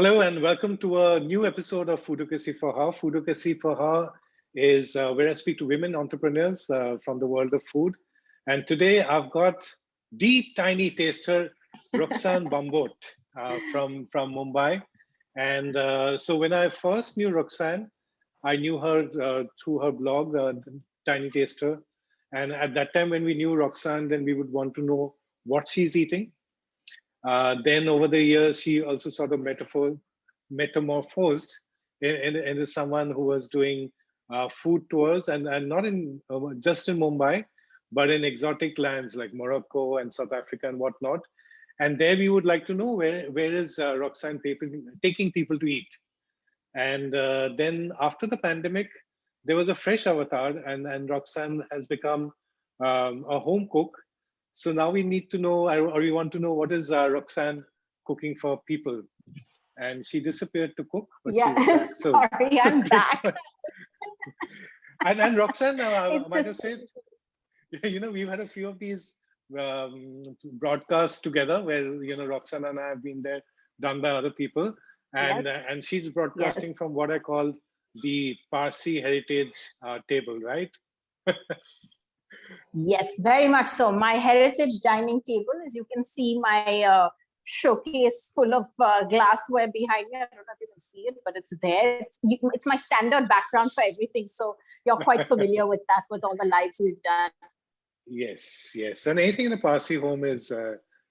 Hello and welcome to a new episode of Foodocracy for Her. Foodocracy for Her is where I speak to women entrepreneurs from the world of food. And today I've got the tiny taster, Roxanne Bamboat from Mumbai. And so when I first knew Roxanne, I knew her through her blog, Tiny Taster. And at that time when we knew Roxanne, then we would want to know what she's eating. Then over the years, she also sort of metamorphosed into someone who was doing food tours and not in just in Mumbai, but in exotic lands like Morocco and South Africa and whatnot. And there we would like to know where is Roxanne taking people to eat. And then after the pandemic, there was a fresh avatar and Roxanne has become a home cook. So now we need to know, or we want to know, what is Roxanne cooking for people? And she disappeared to cook, but she's back. So, sorry, I'm back. and Roxanne, I It's might just- have said, we've had a few of these broadcasts together where, Roxanne and I have been there, done by other people. And, Yes. And she's broadcasting from what I call the Parsi heritage table, right? Yes, very much so. My heritage dining table, as you can see, my showcase full of glassware behind me. I don't know if you can see it, but it's there. It's my standard background for everything. So you're quite familiar with that, with all the lives we've done. Yes, yes. And anything in a Parsi home is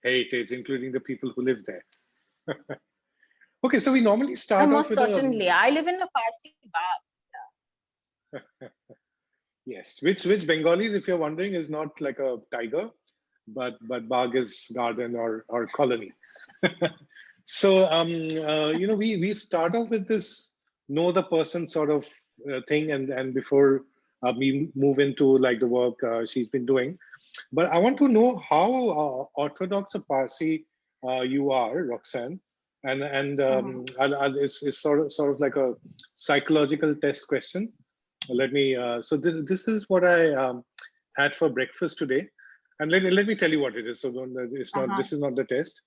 heritage, including the people who live there. Okay, so we normally start Most off with certainly. I live in a Parsi bath. Yes, which Bengalis, if you're wondering, is not like a tiger, but Bagh is garden or colony. So we start off with this know the person sort of thing, and before we move into like the work she's been doing, but I want to know how orthodox a Parsi you are, Roxanne, and it's sort of like a psychological test question. Let me. So this is what I had for breakfast today, and let me tell you what it is. So it's not. This is not the test.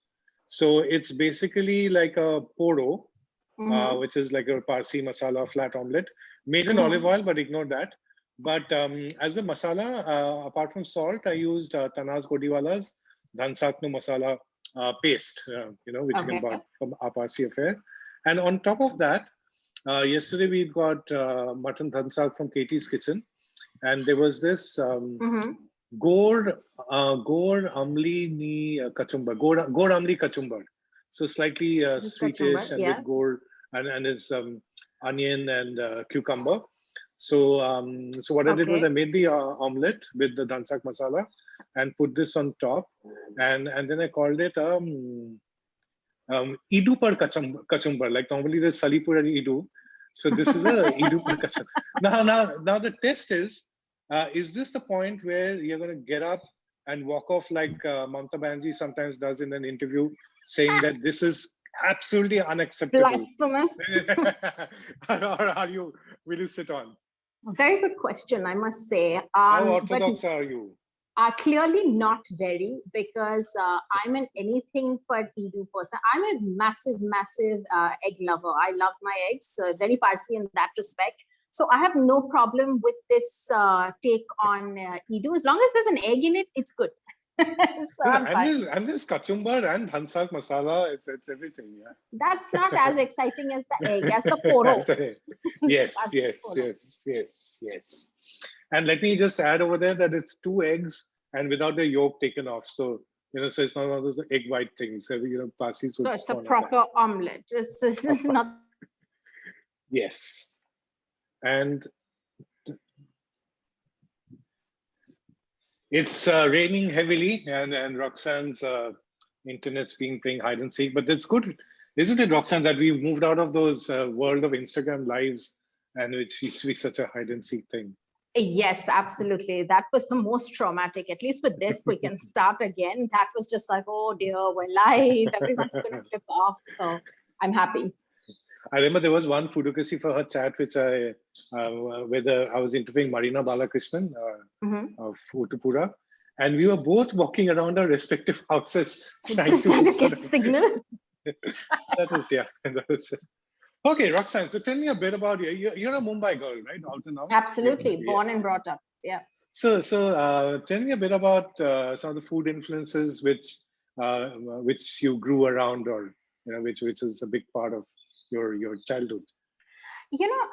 So it's basically like a poro, which is like a Parsi masala flat omelette made in olive oil, but ignore that. But as a masala, apart from salt, I used Tanas Godiwala's Dhansakno masala paste, which you can buy from our Parsi affair. And on top of that, yesterday we got mutton dhansak from Katie's Kitchen, and there was this Gor Amli ni kachumbar, Gor Amli kachumbar. So slightly sweetish and with gourd and it's onion and cucumber. So what I did was I made the omelette with the dhansak masala and put this on top, and then I called it Idu par kachumbar. Like normally there's Salipur and Idu. So this is a Idu par kachumbar. Now the test is this the point where you're going to get up and walk off like Mamata Banerjee sometimes does in an interview, saying that this is absolutely unacceptable? Blasphemous. Or will you sit on? Very good question, I must say. How orthodox are you? Clearly not very, because I'm an anything but Edu person. I'm a massive egg lover. I love my eggs, very Parsi in that respect. So I have no problem with this take on Edu. As long as there's an egg in it, it's good. So and this kachumbar and dhansak masala, it's everything. Yeah. That's not as exciting as the egg, as the poro. Yes. And let me just add over there that it's 2 eggs and without the yolk taken off. So, so it's not one of those egg white things. So, Parsis would. So it's a proper omelette. This is not. Yes. And it's raining heavily and Roxanne's internet's playing hide and seek, but it's good. Isn't it, Roxanne, that we've moved out of those world of Instagram lives and which used to be such a hide and seek thing? Yes, absolutely. That was the most traumatic. At least with this, we can start again. That was just like, oh dear, we're live. Everyone's going to clip off. So I'm happy. I remember there was one Foodocracy for Her chat, which I was interviewing Marina Balakrishnan of Utupura, and we were both walking around our respective houses trying to get signal. That is, yeah. That is it. Okay, Roxanne. So tell me a bit about you. You're a Mumbai girl, right? Out and out. Absolutely, born Yes. and brought up. Yeah. So tell me a bit about some of the food influences which you grew around, or which is a big part of your childhood.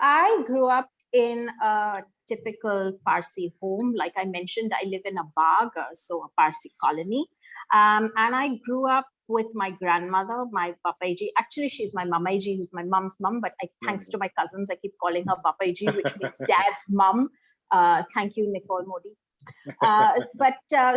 I grew up in a typical Parsi home. Like I mentioned, I live in a Bagh, so a Parsi colony. And I grew up with my grandmother, my Bapaji. Actually, she's my Mamaji, who's my mom's mom, but thanks to my cousins, I keep calling her Bapaji, which means dad's mom. Thank you, Nicole Modi.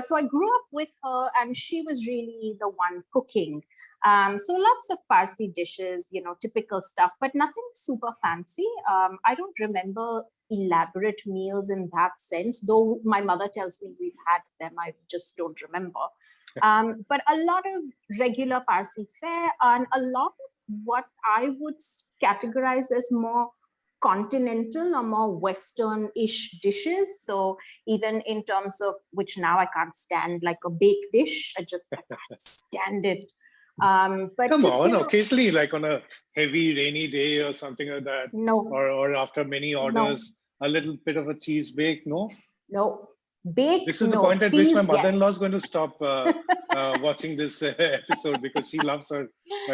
So I grew up with her, and she was really the one cooking. So lots of Parsi dishes, typical stuff, but nothing super fancy. I don't remember elaborate meals in that sense, though my mother tells me we've had them. I just don't remember. But a lot of regular Parsi fare and a lot of what I would categorize as more continental or more Western-ish dishes. So even in terms of which now I can't stand, like a baked dish, I can't stand it. But Come just, on, occasionally, like on a heavy rainy day or something like that, no, or after many orders, a little bit of a cheese bake, no? No. Bake, This is the no. point at which Cheese, my yes. mother-in-law is going to stop watching this episode, because she loves her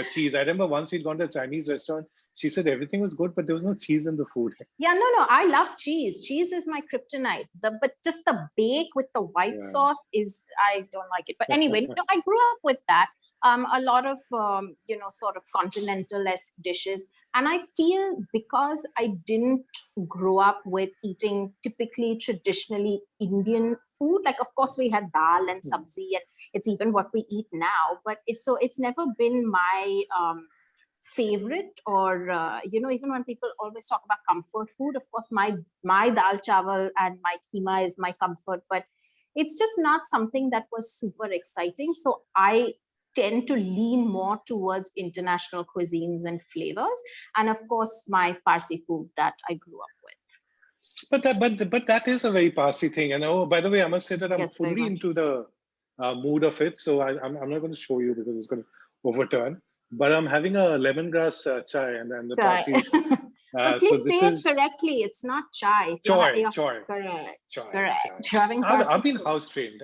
cheese. I remember once we'd gone to a Chinese restaurant, she said everything was good, but there was no cheese in the food. Yeah, no, I love cheese. Cheese is my kryptonite. But just the bake with the white sauce I don't like it. But anyway, I grew up with that. A lot of, sort of continental-esque dishes. And I feel because I didn't grow up with eating typically traditionally Indian food, like of course we had dal and sabzi, and it's even what we eat now, but it's never been my favorite, or even when people always talk about comfort food, of course my dal chawal and my keema is my comfort, but it's just not something that was super exciting. So I tend to lean more towards international cuisines and flavors, and of course my Parsi food that I grew up with. But that is a very Parsi thing. And oh, by the way, I must say that I'm fully into the mood of it. So I'm not going to show you because it's going to overturn. But I'm having a lemongrass chai, and the Parsis. But please say it correctly. It's not chai. Chai. Correct. I've been house trained.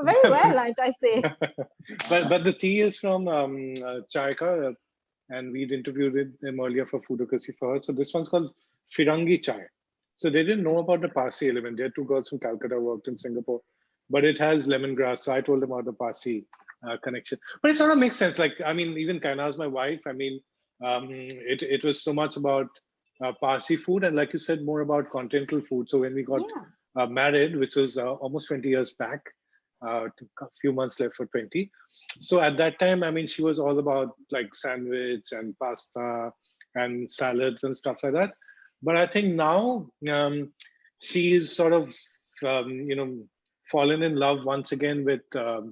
Very well, might I say. but the tea is from Chaika, and we'd interviewed him earlier for Foodocracy for her. So this one's called Firangi Chai. So they didn't know about the Parsi element. There are two girls from Calcutta worked in Singapore, but it has lemongrass. So I told them about the Parsi connection. But it sort of makes sense. Like, I mean, even Kaina's my wife. I mean, it was so much about Parsi food, and like you said, more about continental food. So when we got married, which was almost 20 years back, a few months left for 20. So at that time, I mean, she was all about like sandwich and pasta and salads and stuff like that. But I think now she's sort of, fallen in love once again with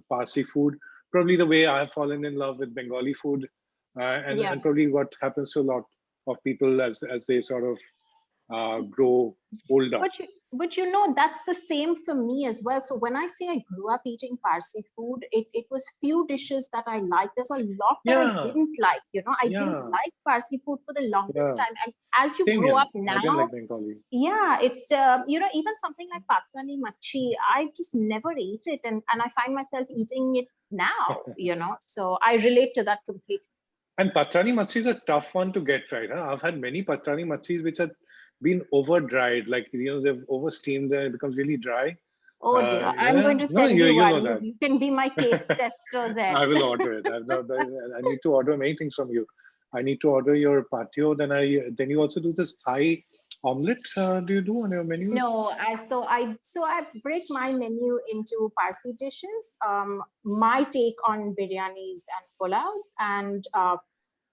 Parsi food. Probably the way I've fallen in love with Bengali food, and probably what happens to a lot of people as they sort of grow older. But that's the same for me as well. So when I say I grew up eating Parsi food, it was few dishes that I liked. There's a lot that I didn't like. I didn't like Parsi food for the longest time. And as you grow up now, I didn't like Bengali. It's even something like patrani machi, I just never ate it, and I find myself eating it now. So I relate to that completely. And patrani machi is a tough one to get right. Huh? I've had many patrani machis which are been over dried, like they've over steamed and it becomes really dry. Oh dear, I'm going to send you one. You can be my taste tester then. I will order it. I need to order many things from you. I need to order your patio. Then you also do this Thai omelette. Do you do on your menu? No, I break my menu into Parsi dishes. My take on biryanis and pulaus and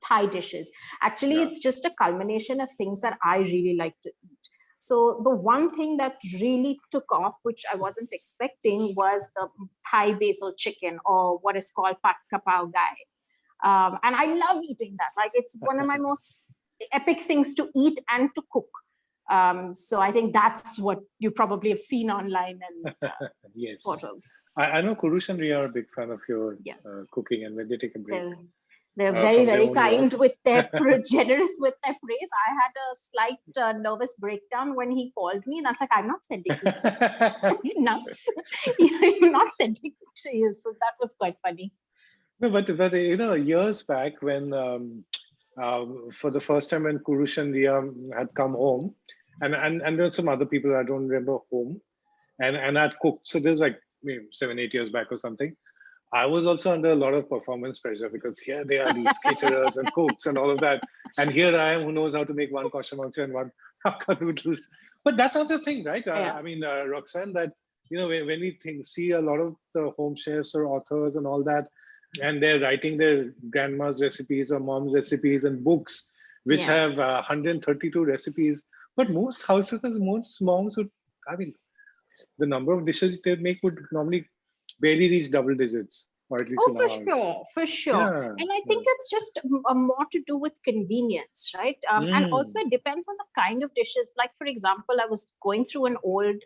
Thai dishes. Actually, it's just a culmination of things that I really like to eat. So the one thing that really took off, which I wasn't expecting, was the Thai basil chicken, or what is called pat kapau gai. And I love eating that. Like, it's one of my most epic things to eat and to cook. So I think that's what you probably have seen online and yes. photos. I know Kurush and Ria are a big fan of your Yes. cooking, and when they take a break They're very, from their very own work. kind with their generous with their praise. I had a slight nervous breakdown when he called me, and I was like, "I'm not sending you. Are you nuts? You're not sending it to you." So that was quite funny. No, but years back when for the first time when Kurush and Ria had come home, and there were some other people I don't remember home, and I'd cooked. So there's like maybe 7, 8 years back or something. I was also under a lot of performance pressure because here they are, these caterers and cooks and all of that. And here I am who knows how to make one kosher mancha and one hakka noodles. But that's not the thing, right? Yeah. I mean, Roxanne, that, when we see a lot of the home chefs or authors and all that, and they're writing their grandma's recipes or mom's recipes and books, which Yeah. have 132 recipes. But most houses, most moms would, I mean, the number of dishes they make would normally barely reach double digits, or at least Oh, in for our house. sure, for sure. Yeah. And I think it's just more to do with convenience, right? And also it depends on the kind of dishes. Like, for example, I was going through an old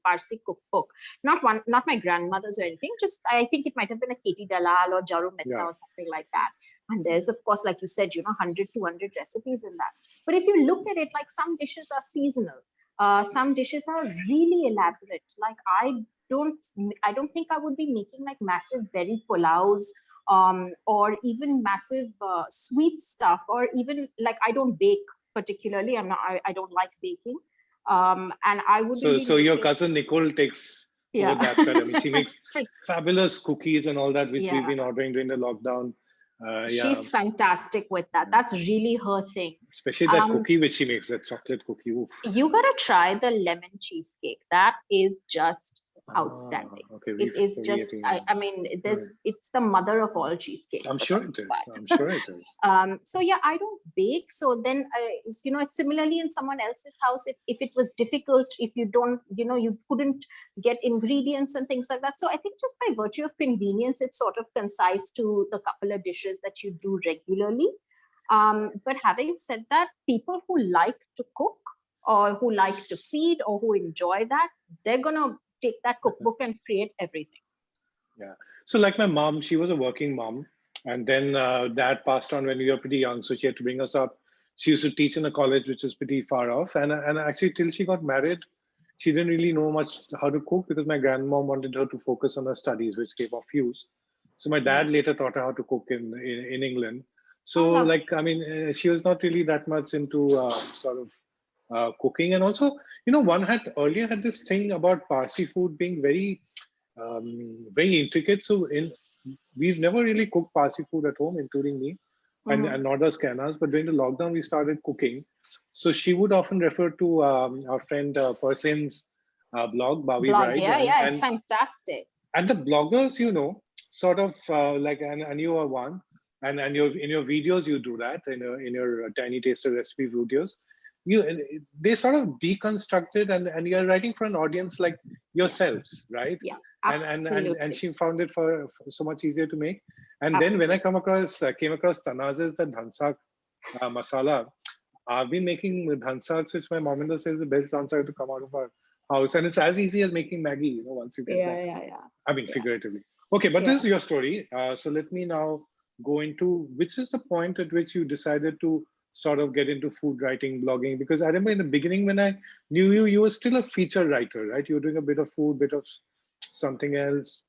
Parsi cookbook, not my grandmother's or anything, just I think it might have been a Katie Dalal or Jaru Mehta Yeah. or something like that. And there's, of course, like you said, 100, 200 recipes in that. But if you look at it, like some dishes are seasonal. Some dishes are really elaborate. Like don't I don't think I would be making like massive berry pulaus or even massive sweet stuff, or even like I don't bake particularly. I don't like baking, and I wouldn't be So your making. cousin Nicole takes over Yeah. that side. I mean, she makes fabulous cookies and all that, which we've Yeah, been ordering during the lockdown. Yeah, she's fantastic with that. That's really her thing. especially that um, cookie which she makes, that chocolate cookie. Oof. you gotta try the lemon cheesecake. That is just outstanding. Okay, It is we just, eating. I mean, it's the mother of all cheesecakes I'm for sure talking it is. about. I'm sure it is. So yeah, I don't bake. So then, it's similarly in someone else's house. If it was difficult, if you don't, you couldn't get ingredients and things like that. So I think just by virtue of convenience, it's sort of concise to the couple of dishes that you do regularly. But having said that, people who like to cook or who like to feed or who enjoy that, they're gonna take that cookbook and create everything. Yeah. So like my mom, she was a working mom, and then dad passed on when we were pretty young, so she had to bring us up. She used to teach in a college which is pretty far off, and actually till she got married, she didn't really know much how to cook because my grandmom wanted her to focus on her studies, which gave off use. So my dad later taught her how to cook in England. Oh, So lovely. like I mean, she was not really that much into sort of cooking, and also one had earlier had this thing about Parsi food being very intricate. So we've never really cooked Parsi food at home, including me, and nor does Kanas. But during the lockdown, we started cooking. So she would often refer to our friend Persin's blog, Bavi Blog, Bride, yeah, and yeah, it's and fantastic. and the bloggers, sort of like, and you are one, and in your videos you do that in your tiny taster recipe videos. They sort of deconstructed, and you're writing for an audience like yourselves, right? Yeah, And absolutely. she found it for so much easier to make. And then when I Absolutely. came across Tanaz's the dhansak masala, I've been making dhansaks, which my mom says is the best dhansak to come out of our house, and it's as easy as making Maggie. Once you get Yeah, that. yeah, yeah. I mean, Yeah. figuratively. Okay, but Yeah. this is your story. So let me now go into which is the point at which you decided to sort of get into food writing, blogging. Because I remember in the beginning when I knew you, you were still a feature writer, right? You were doing a bit of food, bit of something else,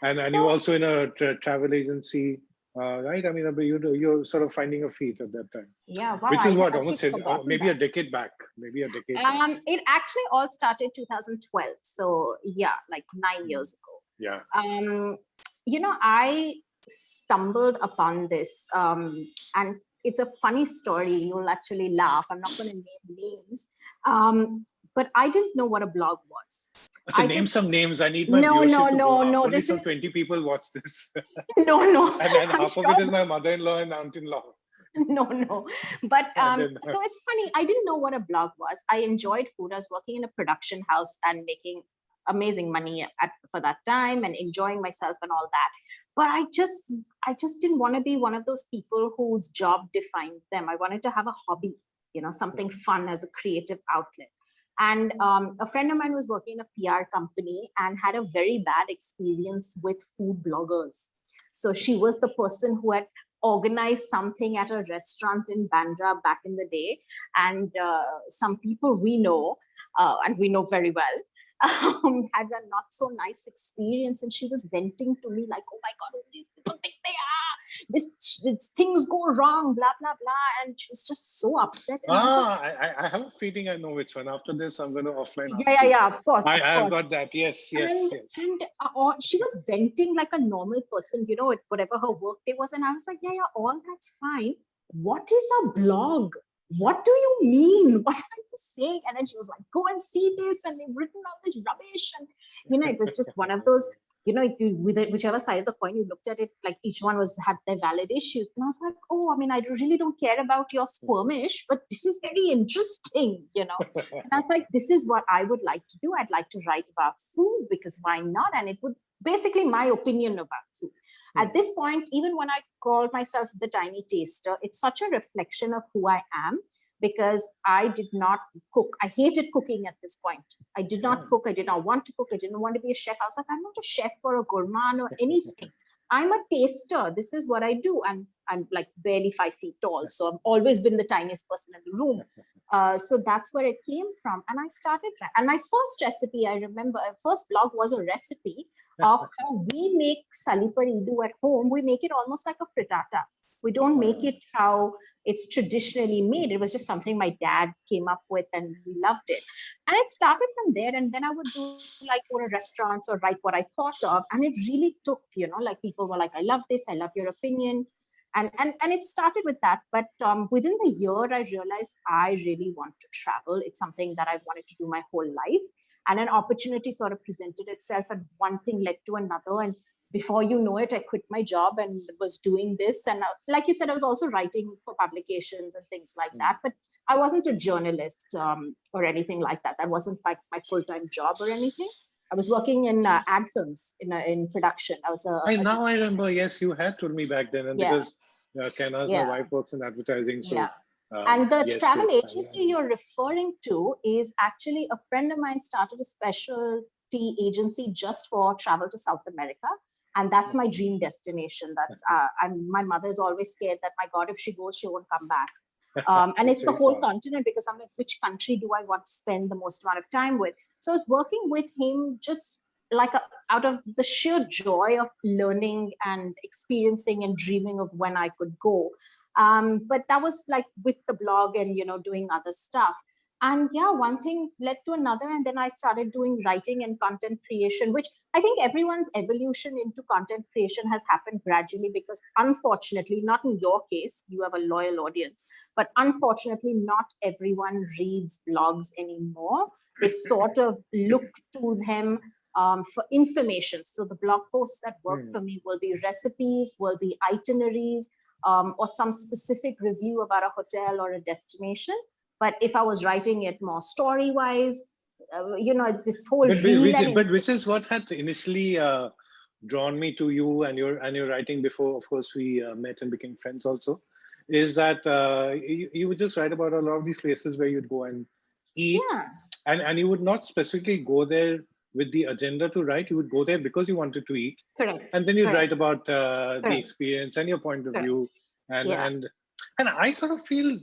and you were So also in a travel agency, right? I mean, you're sort of finding your feet at that time, yeah, wow, which I is had what actually almost said forgotten maybe a that. decade back, maybe a decade back. It actually all started 2012. So yeah, like 9 years ago. Yeah. I stumbled upon this, and it's a funny story. You'll actually laugh. I'm not going to name names, but I didn't know what a blog was. So I name just some names. I need my no, no, viewership to go no, up. no. Only This some is 20 people watch this. no. And I'm half of it sure is my mother-in-law and aunt-in-law. no. But And then so it's funny. I didn't know what a blog was. I enjoyed food. I was working in a production house and making amazing money for that time and enjoying myself and all that. But I just didn't want to be one of those people whose job defined them. I wanted to have a hobby, something fun as a creative outlet. And a friend of mine was working in a PR company and had a very bad experience with food bloggers. So she was the person who had organized something at a restaurant in Bandra back in the day. And some people we know, and we know very well, had a not so nice experience. And she was venting to me like, oh my God, who these people think they are? This things go wrong, blah, blah, blah. And she was just so upset. And I have a feeling I know which one. After this, I'm going to offline ask yeah, you. yeah, of course, of I've course. got that. Yes, yes, And yes. she was venting like a normal person, whatever her work day was. And I was like, yeah, yeah, all that's fine. What is a blog? What do you mean? What are you saying? And then she was like, go and see this, and they've written all this rubbish. And it was just one of those, with whichever side of the coin you looked at it, like each one had their valid issues. And I was like, oh, I mean, I really don't care about your squirmish, but this is very interesting. And I was like, this is what I would like to do. I'd like to write about food, because why not? And it would basically my opinion about food. At this point, even when I call myself the tiny taster, it's such a reflection of who I am, because I did not cook. I hated cooking at this point. I did not cook. I did not want to cook. I didn't want to be a chef. I was like, I'm not a chef or a gourmand or anything. I'm a taster. This is what I do. And I'm like barely 5 feet tall. So I've always been the tiniest person in the room. So that's where it came from. And I started, and my first recipe, I remember, first blog was a recipe of how we make saliparidu at home. We make it almost like a frittata. We don't make it how it's traditionally made. It was just something my dad came up with, and we loved it. And it started from there. And then I would do like go to restaurants or write what I thought of. And it really took, like people were like, I love this. I love your opinion. And it started with that. But within the year, I realized I really want to travel. It's something that I've wanted to do my whole life. And an opportunity sort of presented itself, and one thing led to another. And before you know it, I quit my job and was doing this. And like you said, I was also writing for publications and things like that. But I wasn't a journalist or anything like that. That wasn't my full-time job or anything. I was working in ad films in production. I was Now I remember. Yes, you had told me back then, and because Kenna's my wife works in advertising, so and the yes, travel yes, agency you're referring to is actually a friend of mine started a specialty agency just for travel to South America. And that's my dream destination. That's and my mother's always scared that, my God, if she goes, she won't come back. And it's the whole continent, because I'm like, which country do I want to spend the most amount of time with? So I was working with him just like out of the sheer joy of learning and experiencing and dreaming of when I could go. But that was like with the blog and, doing other stuff. And one thing led to another. And then I started doing writing and content creation, which I think everyone's evolution into content creation has happened gradually, because unfortunately, not in your case, you have a loyal audience, but unfortunately, not everyone reads blogs anymore. They sort of look to them for information. So the blog posts that work for me will be recipes, will be itineraries, or some specific review about a hotel or a destination. But if I was writing it more story-wise, this whole which is what had initially drawn me to you and your writing before, of course, we met and became friends also, is that you would just write about a lot of these places where you'd go and eat, and you would not specifically go there with the agenda to write. You would go there because you wanted to eat. Correct. And then you'd write about the experience and your point of view. And I sort of feel,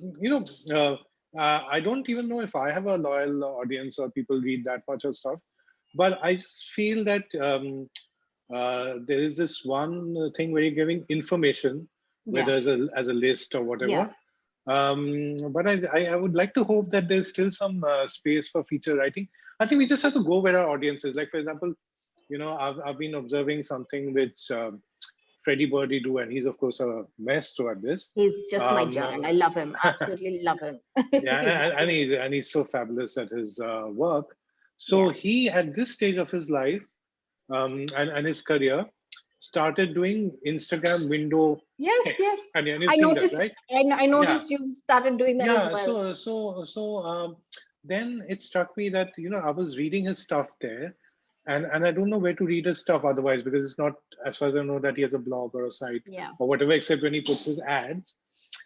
I don't even know if I have a loyal audience or people read that much of stuff, but I just feel that there is this one thing where you're giving information, whether as a list or whatever. But I would like to hope that there's still some space for feature writing. I think we just have to go where our audience is. Like, for example, I've been observing something which Freddie Birdie do, and he's of course a maestro at this. He's just my John. I love him. Absolutely love him. and he's so fabulous at his work. So he, at this stage of his life and his career, started doing Instagram window. Yes. And I noticed. that, right? I noticed you started doing that as well. So then it struck me that I was reading his stuff there. And I don't know where to read his stuff otherwise, because it's not, as far as I know, that he has a blog or a site or whatever, except when he puts his ads.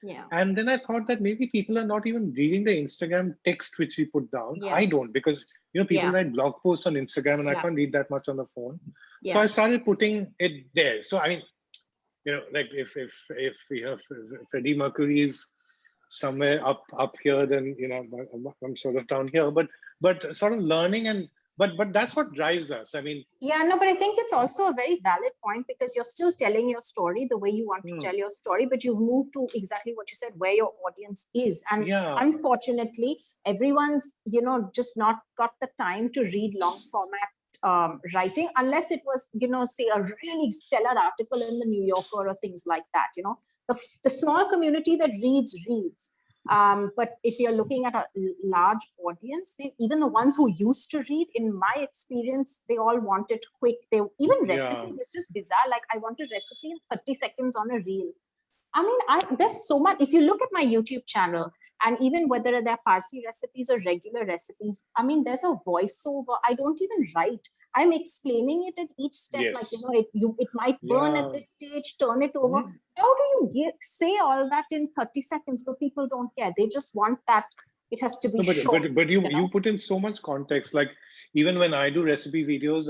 Yeah. And then I thought that maybe people are not even reading the Instagram text which we put down. Yeah. I don't, because people write blog posts on Instagram and I can't read that much on the phone. So I started putting it there. So I mean, like if Freddie Mercury is somewhere up here, then I'm sort of down here. But sort of learning but that's what drives us. I mean, yeah, no, but I think it's also a very valid point, because you're still telling your story the way you want to tell your story, but you've moved to exactly what you said, where your audience is. And unfortunately, everyone's, just not got the time to read long format writing, unless it was, say a really stellar article in the New Yorker or things like that. The small community that reads. But if you're looking at a large audience, even the ones who used to read, in my experience, they all want it quick. Even recipes, it's just bizarre. Like, I want a recipe in 30 seconds on a reel. I mean, there's so much. If you look at my YouTube channel, and even whether they're Parsi recipes or regular recipes, I mean, there's a voiceover. I don't even write. I'm explaining it at each step. Like, it might burn at this stage, turn it over. How do you say all that in 30 seconds? But people don't care. They just want that. It has to be short. But you put in so much context. Like, even when I do recipe videos,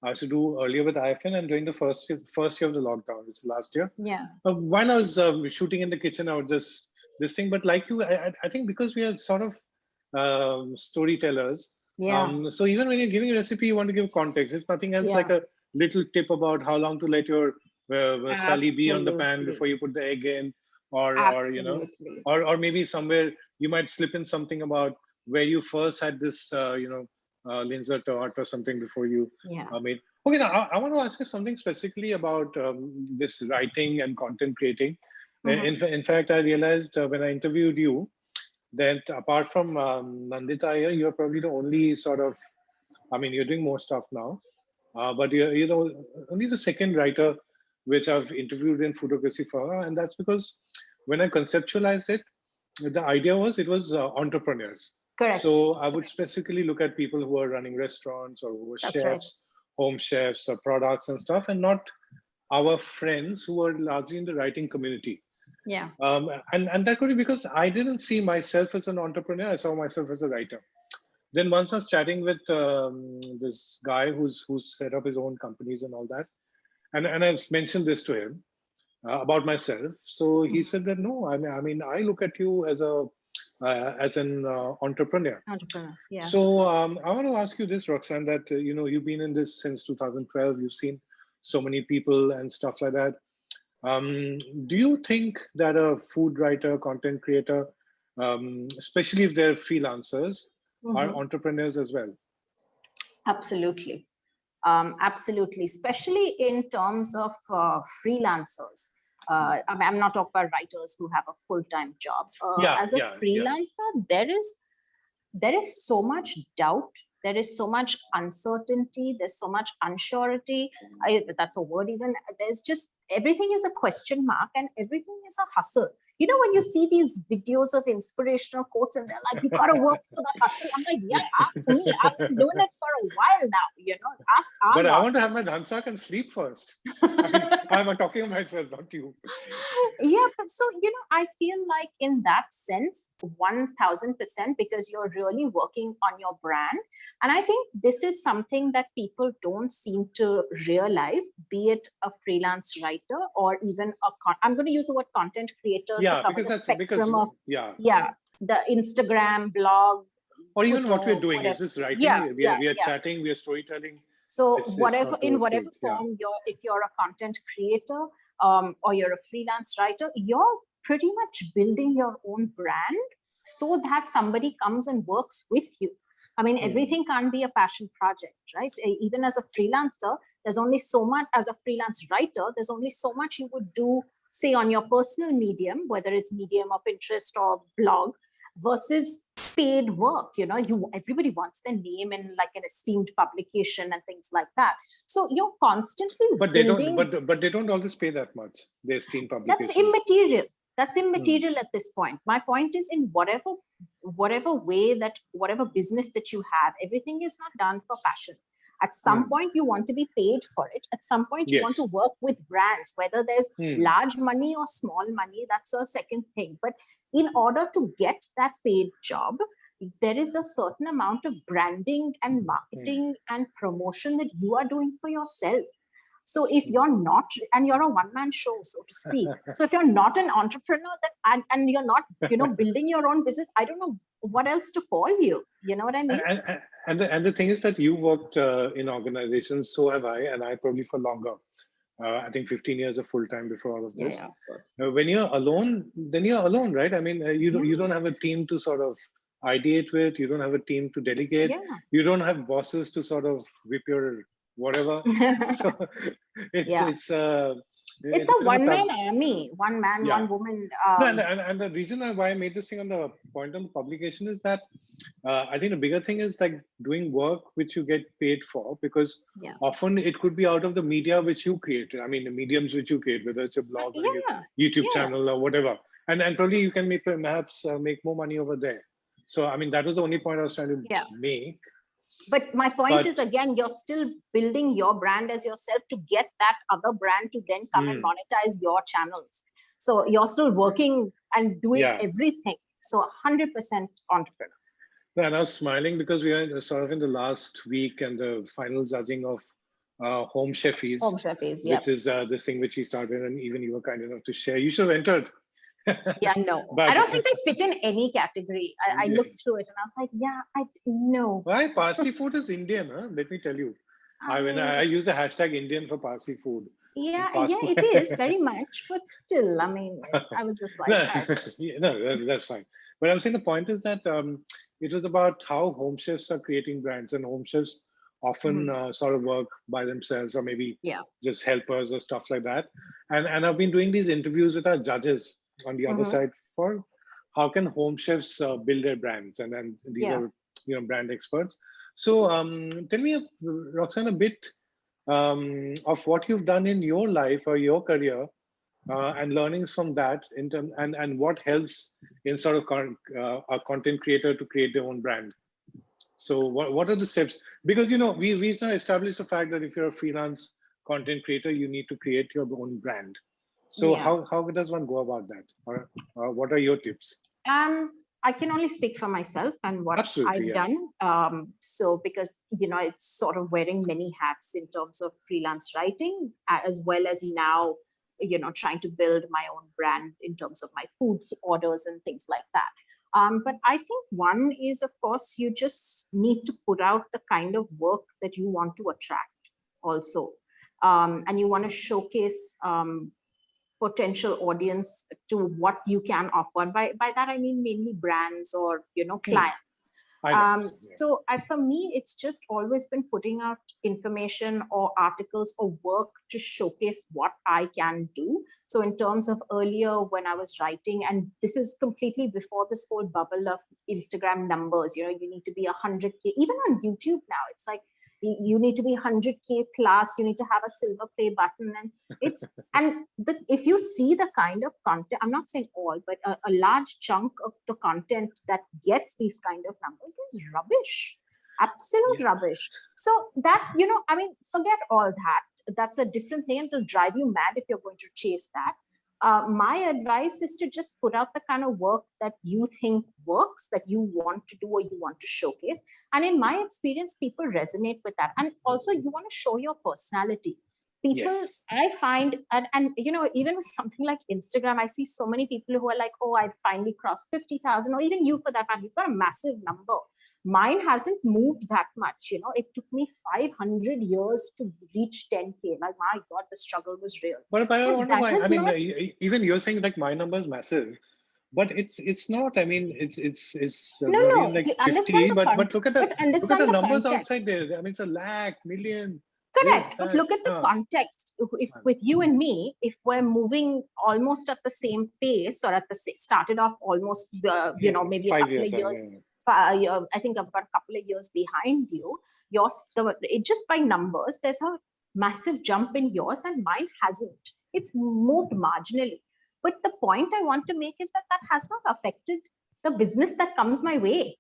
I used to do earlier with IFN, and during the first year of the lockdown, which is last year. Yeah. While I was shooting in the kitchen, I would just this thing. But like you, I think because we are sort of storytellers. Yeah. So even when you're giving a recipe, you want to give context. If nothing else, like a little tip about how long to let your sali be on the pan before you put the egg in, or maybe somewhere you might slip in something about where you first had this, linzer tart or something before you made. Okay, now I want to ask you something specifically about this writing and content creating. In fact, I realized when I interviewed you that apart from Nandita here, you're probably the only sort of, I mean, you're doing more stuff now, but you're only the second writer which I've interviewed in Foodocracy for, and that's because when I conceptualized it, the idea was it was entrepreneurs. Correct. So I would specifically look at people who are running restaurants or who are chefs, home chefs or products and stuff, and not our friends who are largely in the writing community. Yeah. And that could be because I didn't see myself as an entrepreneur. I saw myself as a writer. Then once I was chatting with this guy who's set up his own companies and all that, and I mentioned this to him about myself. So he said that no, I mean I look at you as an entrepreneur. Yeah. So I want to ask you this, Roxanne, that you've been in this since 2012. You've seen so many people and stuff like that. Do you think that a food writer, content creator, especially if they're freelancers, are entrepreneurs as well? Absolutely. Absolutely, especially in terms of freelancers. I'm not talking about writers who have a full-time job. As a freelancer, there is so much doubt. There is so much uncertainty. There's so much unsurety. That's a word even. There's just, everything is a question mark and everything is a hustle. When you see these videos of inspirational quotes and they're like, you got to work for the hustle. I'm like, yeah, ask me. I've been doing it for a while now, ask But I want to have my dhansak and sleep first. I'm talking of myself, not you. Yeah, but so, I feel like in that sense, 1000%, because you're really working on your brand. And I think this is something that people don't seem to realize, be it a freelance writer or even I'm going to use the word content creator to cover the spectrum of the Instagram, blog, or Twitter, even what we're doing. Is this writing? We are chatting, we are storytelling. So whatever form if you're a content creator or you're a freelance writer, you're pretty much building your own brand so that somebody comes and works with you. I mean, everything can't be a passion project, right? Even as a freelancer, there's only so much, as a freelance writer, there's only so much you would do, say, on your personal medium, whether it's Medium or Pinterest or blog, versus paid work. Everybody wants their name in like an esteemed publication and things like that. So you're constantly building. But they don't always pay that much. The esteemed publications. That's immaterial at this point. My point is, in whatever way, that whatever business that you have, everything is not done for passion. At some point, you want to be paid for it. At some point, you want to work with brands, whether there's large money or small money, that's a second thing. But in order to get that paid job, there is a certain amount of branding and marketing and promotion that you are doing for yourself. So if you're not, and you're a one-man show, so to speak. So if you're not an entrepreneur, then and you're not, building your own business, I don't know what else to call you. You know what I mean? And the thing is that you worked in organizations, so have I, and I probably for longer. I think 15 years of full time before all of this. Yeah, of course. When you're alone, then you're alone, right? I mean, you don't have a team to sort of ideate with. You don't have a team to delegate. Yeah. You don't have bosses to sort of whip your whatever. So it's a one-man army, one man, one woman. And the reason why I made this thing on the point on publication is that I think the bigger thing is like doing work which you get paid for, because often it could be out of the media which you created. I mean, the mediums which you create, whether it's a blog or a YouTube channel or whatever. And probably you can perhaps make more money over there. So, I mean, that was the only point I was trying to make. But my point is, again, you're still building your brand as yourself to get that other brand to then come and monetize your channels. So you're still working and doing everything. So 100% entrepreneur. And I was smiling because we are sort of in the last week and the final judging of Home Chefies. Home Chefies, which is this thing which we started, and even you were kind enough to share. You should have entered. Yeah, no. But I don't think they fit in any category. I looked through it and I was like, no. Why? Parsi food is Indian, huh? Let me tell you. I use the hashtag Indian for Parsi food. Yeah, it is very much. But still, I mean, I was just like, no, that's fine. But I'm saying the point is that it was about how home chefs are creating brands, and home chefs often sort of work by themselves, or maybe just helpers or stuff like that. And I've been doing these interviews with our judges on the other side for how can home chefs build their brands, and then these are brand experts. So tell me, Roxanne, a bit of what you've done in your life or your career and learnings from that and what helps in sort of a content creator to create their own brand. So what are the steps? Because we established the fact that if you're a freelance content creator, you need to create your own brand. So how does one go about that? Or what are your tips? I can only speak for myself and what I've done. So because, it's sort of wearing many hats in terms of freelance writing, as well as now, trying to build my own brand in terms of my food orders and things like that. But I think one is, of course, you just need to put out the kind of work that you want to attract also. And you want to showcase potential audience to what you can offer. By that, I mean mainly brands or, clients. So for me, it's just always been putting out information or articles or work to showcase what I can do. So in terms of earlier when I was writing, and this is completely before this whole bubble of Instagram numbers, you need to be 100K, even on YouTube now, it's like, you need to be 100K plus, you need to have a silver play button. And if you see the kind of content, I'm not saying all, but a large chunk of the content that gets these kind of numbers is rubbish, absolute rubbish. So that, forget all that. That's a different thing, and it'll drive you mad if you're going to chase that. My advice is to just put out the kind of work that you think works, that you want to do or you want to showcase. And in my experience, people resonate with that. And also you want to show your personality. People, I find, and even with something like Instagram, I see so many people who are like, oh, I finally crossed 50,000, or even you for that matter, you've got a massive number. Mine hasn't moved that much. It took me 500 years to reach 10K. Like, my God, the struggle was real. But I wonder why. I mean, even you're saying like my number is massive, but it's not. I mean, it's no. Like 50, understand but look at the numbers context outside there. I mean, it's a lakh, million. Correct. But look at the context. If with you and me, if we're moving almost at the same pace, or started off almost, maybe a couple of years. I think I've got a couple of years behind you. Just by numbers, there's a massive jump in yours, and mine hasn't. It's moved marginally. But the point I want to make is that has not affected the business that comes my way.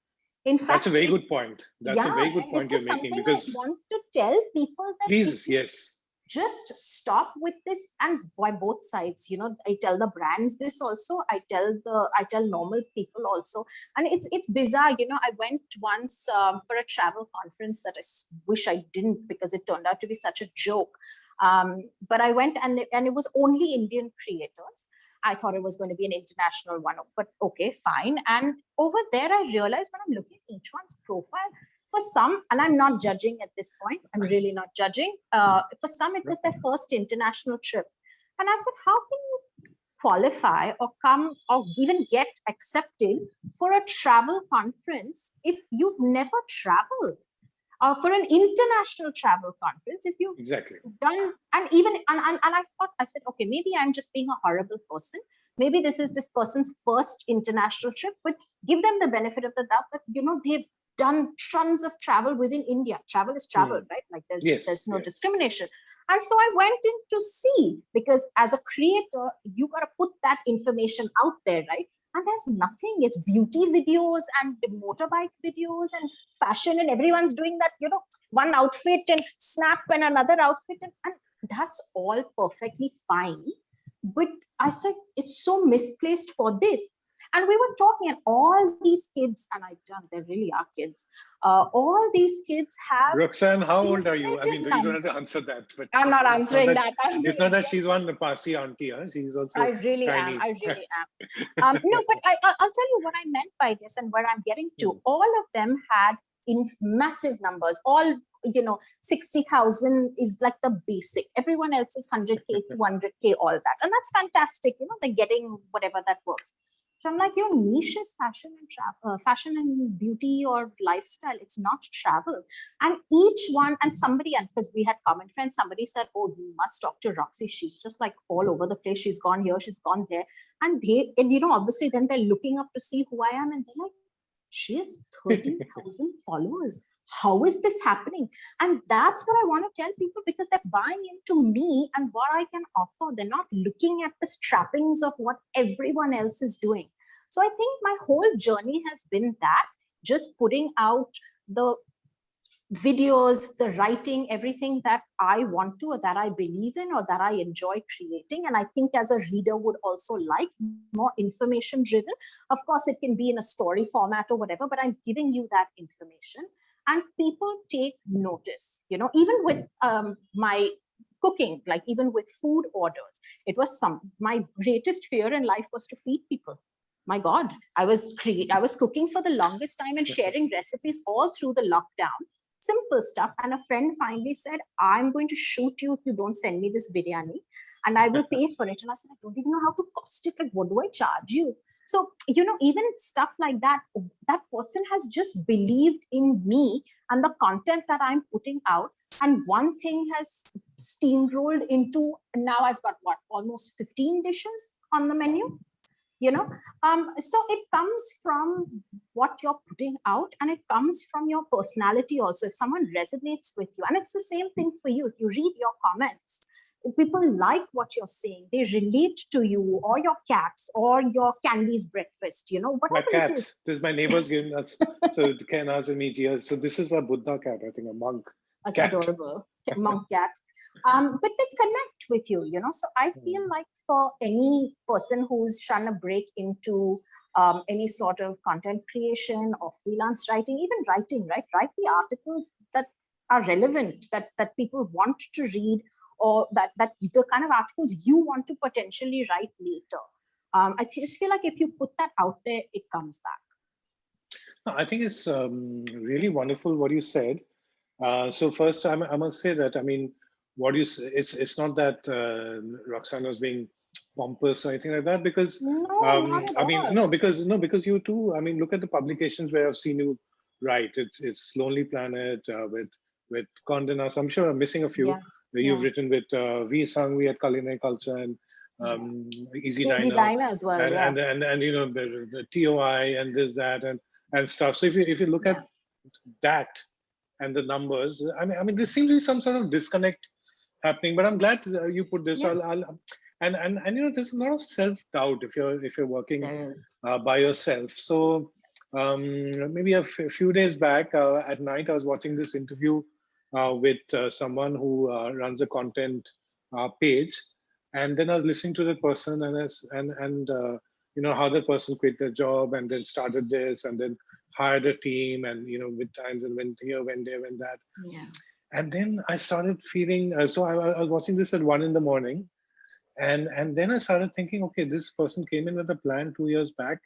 In That's a fact, very good point. That's a very good and point this you're is making, something I because want to tell people that please, yes, just stop with this. And by both sides, I tell the brands this also, I tell normal people also. And it's bizarre, I went once for a travel conference that I wish I didn't, because it turned out to be such a joke. But I went, and it was only Indian creators. I thought it was going to be an international one, but okay, fine. And over there, I realized when I'm looking at each one's profile, for some, and I'm not judging at this point, I'm really not judging. For some, it was their first international trip. And I said, how can you qualify or come or even get accepted for a travel conference if you've never traveled? For an international travel conference, if you've exactly done, and even, and I said, okay, maybe I'm just being a horrible person. Maybe this is this person's first international trip, but give them the benefit of the doubt that, they've done tons of travel within India. Travel is travel, right? Like there's no discrimination. And so I went in to see, because as a creator, you got to put that information out there, right? And there's nothing. It's beauty videos and motorbike videos and fashion, and everyone's doing that, one outfit and snap and another outfit. And that's all perfectly fine. But I said, it's so misplaced for this. And we were talking, and all these kids, and they really are kids, all these kids have... Roxanne, how old are you? I mean, you don't have to answer that. But I'm not answering that. It's not that she's one Parsi auntie. Huh? She's also I really tiny. am. I really am. No, but I'll tell you what I meant by this and where I'm getting to. All of them had in massive numbers. All, 60,000 is like the basic. Everyone else is 100K, 200K, all that. And that's fantastic. They're getting whatever that works. So I'm like, your niche is fashion and fashion and beauty or lifestyle. It's not travel. And each one, and somebody, and because we had common friends, somebody said, oh, you must talk to Roxy. She's just like all over the place. She's gone here, she's gone there. And obviously then they're looking up to see who I am. And they're like, she has 13,000 followers. How is this happening? And that's what I want to tell people, because they're buying into me and what I can offer. They're not looking at the trappings of what everyone else is doing. So I think my whole journey has been that, just putting out the videos, the writing, everything that I want to, or that I believe in, or that I enjoy creating. And I think as a reader would also like more information driven. Of course, it can be in a story format or whatever, but I'm giving you that information. And people take notice, even with my cooking, like even with food orders, it was my greatest fear in life was to feed people. My God, I was cooking for the longest time and sharing recipes all through the lockdown, simple stuff. And a friend finally said, I'm going to shoot you if you don't send me this biryani, and I will pay for it. And I said, I don't even know how to cost it. Like, what do I charge you? So, even stuff like that, that person has just believed in me and the content that I'm putting out. And one thing has steamrolled into, now I've got almost 15 dishes on the menu, so it comes from what you're putting out, and it comes from your personality also. If someone resonates with you, and it's the same thing for you, if you read your comments, if people like what you're saying, they relate to you or your cats or your Candy's breakfast, whatever. My cats. This is my neighbor's giving us. So Ken has me here. So this is a Buddha cat, I think, a monk. That's cat. Adorable. Monk cat. But they connect with you, So I feel like for any person who's trying to break into any sort of content creation or freelance writing, even writing, right? Write the articles that are relevant, that people want to read, or that the kind of articles you want to potentially write later. I just feel like if you put that out there, it comes back. I think it's really wonderful what you said. So first, I must say that, I mean, what you say, it's not that Roxanne was being pompous or anything like that, because because you too, I mean, look at the publications where I've seen you write. It's Lonely Planet with Condé Nast. I'm sure I'm missing a few. You've written with V Sangvi at Culinary Culture and Easy Diner as well, and the TOI and this, that, and stuff. So if you look at that and the numbers, I mean, there seems to be some sort of disconnect happening. But I'm glad you put this. And there's a lot of self-doubt if you're working by yourself. So Maybe a few days back at night, I was watching this interview with someone who runs a content page, and then I was listening to the person and how the person quit their job and then started this and then hired a team and with times and went here, went there, went that. Yeah. And then I started feeling so I was watching this at 1 a.m. and then I started thinking, okay, this person came in with a plan 2 years back,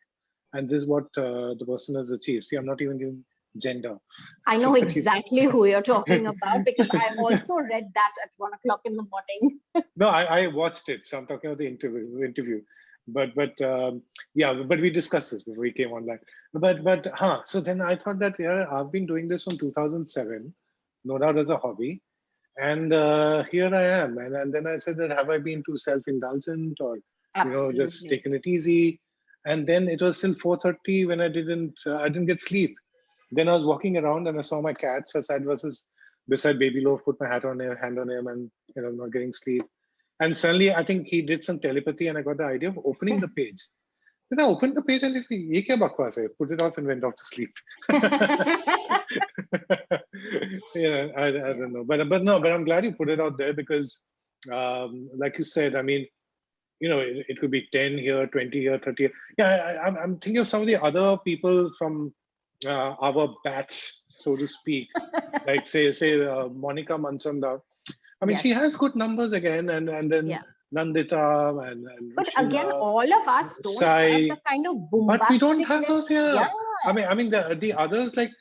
and this is what the person has achieved. See, I'm not even giving gender. I know exactly who you're talking about because I also read that at 1 o'clock in the morning. No, I watched it, so I'm talking about the interview. But we discussed this before we came online. So then I thought that I've been doing this from 2007, no doubt as a hobby, and here I am. And then I said that have I been too self-indulgent or just taken it easy? And then it was still 4:30 when I didn't get sleep. Then I was walking around and I saw my cats beside Baby Loaf, put my hand on him, and not getting sleep. And suddenly I think he did some telepathy and I got the idea of opening the page. Then I opened the page and it's like, "Ye kya bakwas hai?" Put it off and went off to sleep. I don't know. But I'm glad you put it out there because like you said, I mean, it could be 10 here, 20 here, 30 here. Yeah, I'm thinking of some of the other people from our batch, so to speak, like say Monica Mansanda. I mean, she has good numbers again, and then Nandita and but Rushila, again, all of us don't Sai, have the kind of bombastic. But we don't have those here. Yeah. I mean the others like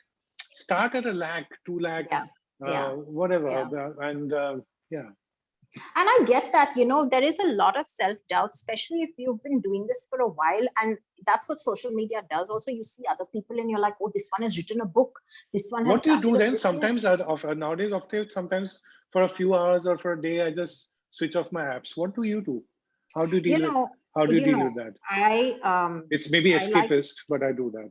start at 1 lakh, 2 lakh, whatever, and yeah. And I get that, there is a lot of self-doubt, especially if you've been doing this for a while. And that's what social media does. Also, you see other people and you're like, oh, this one has written a book. This one has. What do you do then? Sometimes nowadays, sometimes for a few hours or for a day, I just switch off my apps. What do you do? How do you deal with that? It's maybe escapist, but I do that.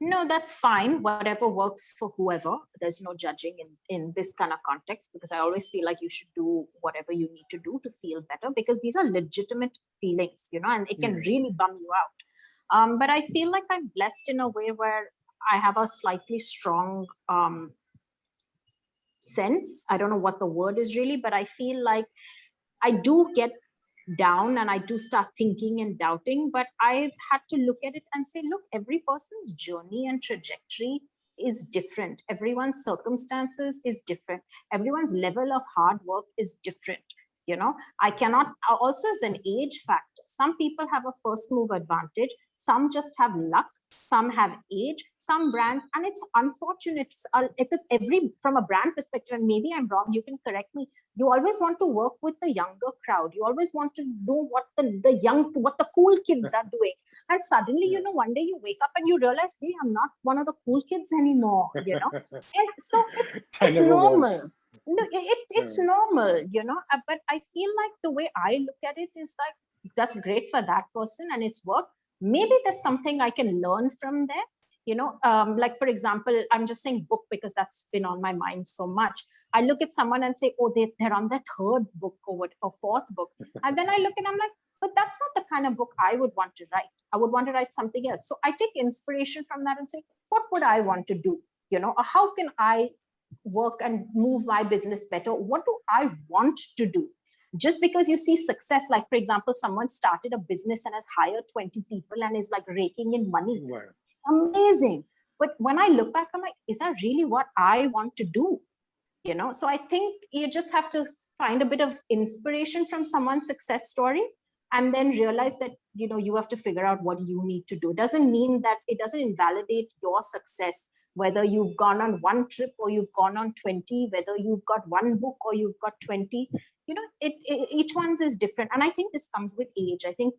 No, that's fine. Whatever works for whoever. There's no judging in this kind of context because I always feel like you should do whatever you need to do to feel better because these are legitimate feelings, and it can really bum you out. But I feel like I'm blessed in a way where I have a slightly strong sense. I don't know what the word is really, but I feel like I do get down and I do start thinking and doubting, but I've had to look at it and say, look, every person's journey and trajectory is different. Everyone's circumstances is different. Everyone's level of hard work is different. I cannot, also as an age factor, some people have a first move advantage. Some just have luck. Some have age, some brands, and it's unfortunate because from a brand perspective, and maybe I'm wrong, you can correct me. You always want to work with the younger crowd. You always want to know what the cool kids are doing. And suddenly, one day you wake up and you realize, hey, I'm not one of the cool kids anymore, And so it's normal. No, it's normal, but I feel like the way I look at it is like, that's great for that person and it's work. Maybe there's something I can learn from there. Like, for example, I'm just saying book because that's been on my mind so much. I look at someone and say, oh, they're on their third book or fourth book. And then I look and I'm like, but that's not the kind of book I would want to write. I would want to write something else. So I take inspiration from that and say, what would I want to do? Or how can I work and move my business better? What do I want to do? Just because you see success, like for example, someone started a business and has hired 20 people and is like raking in money. Wow. Amazing. But when I look back, I'm like, is that really what I want to do? So I think you just have to find a bit of inspiration from someone's success story and then realize that, you have to figure out what you need to do. It doesn't mean that it doesn't invalidate your success, whether you've gone on one trip or you've gone on 20, whether you've got one book or you've got 20. Each one's is different. And I think this comes with age. I think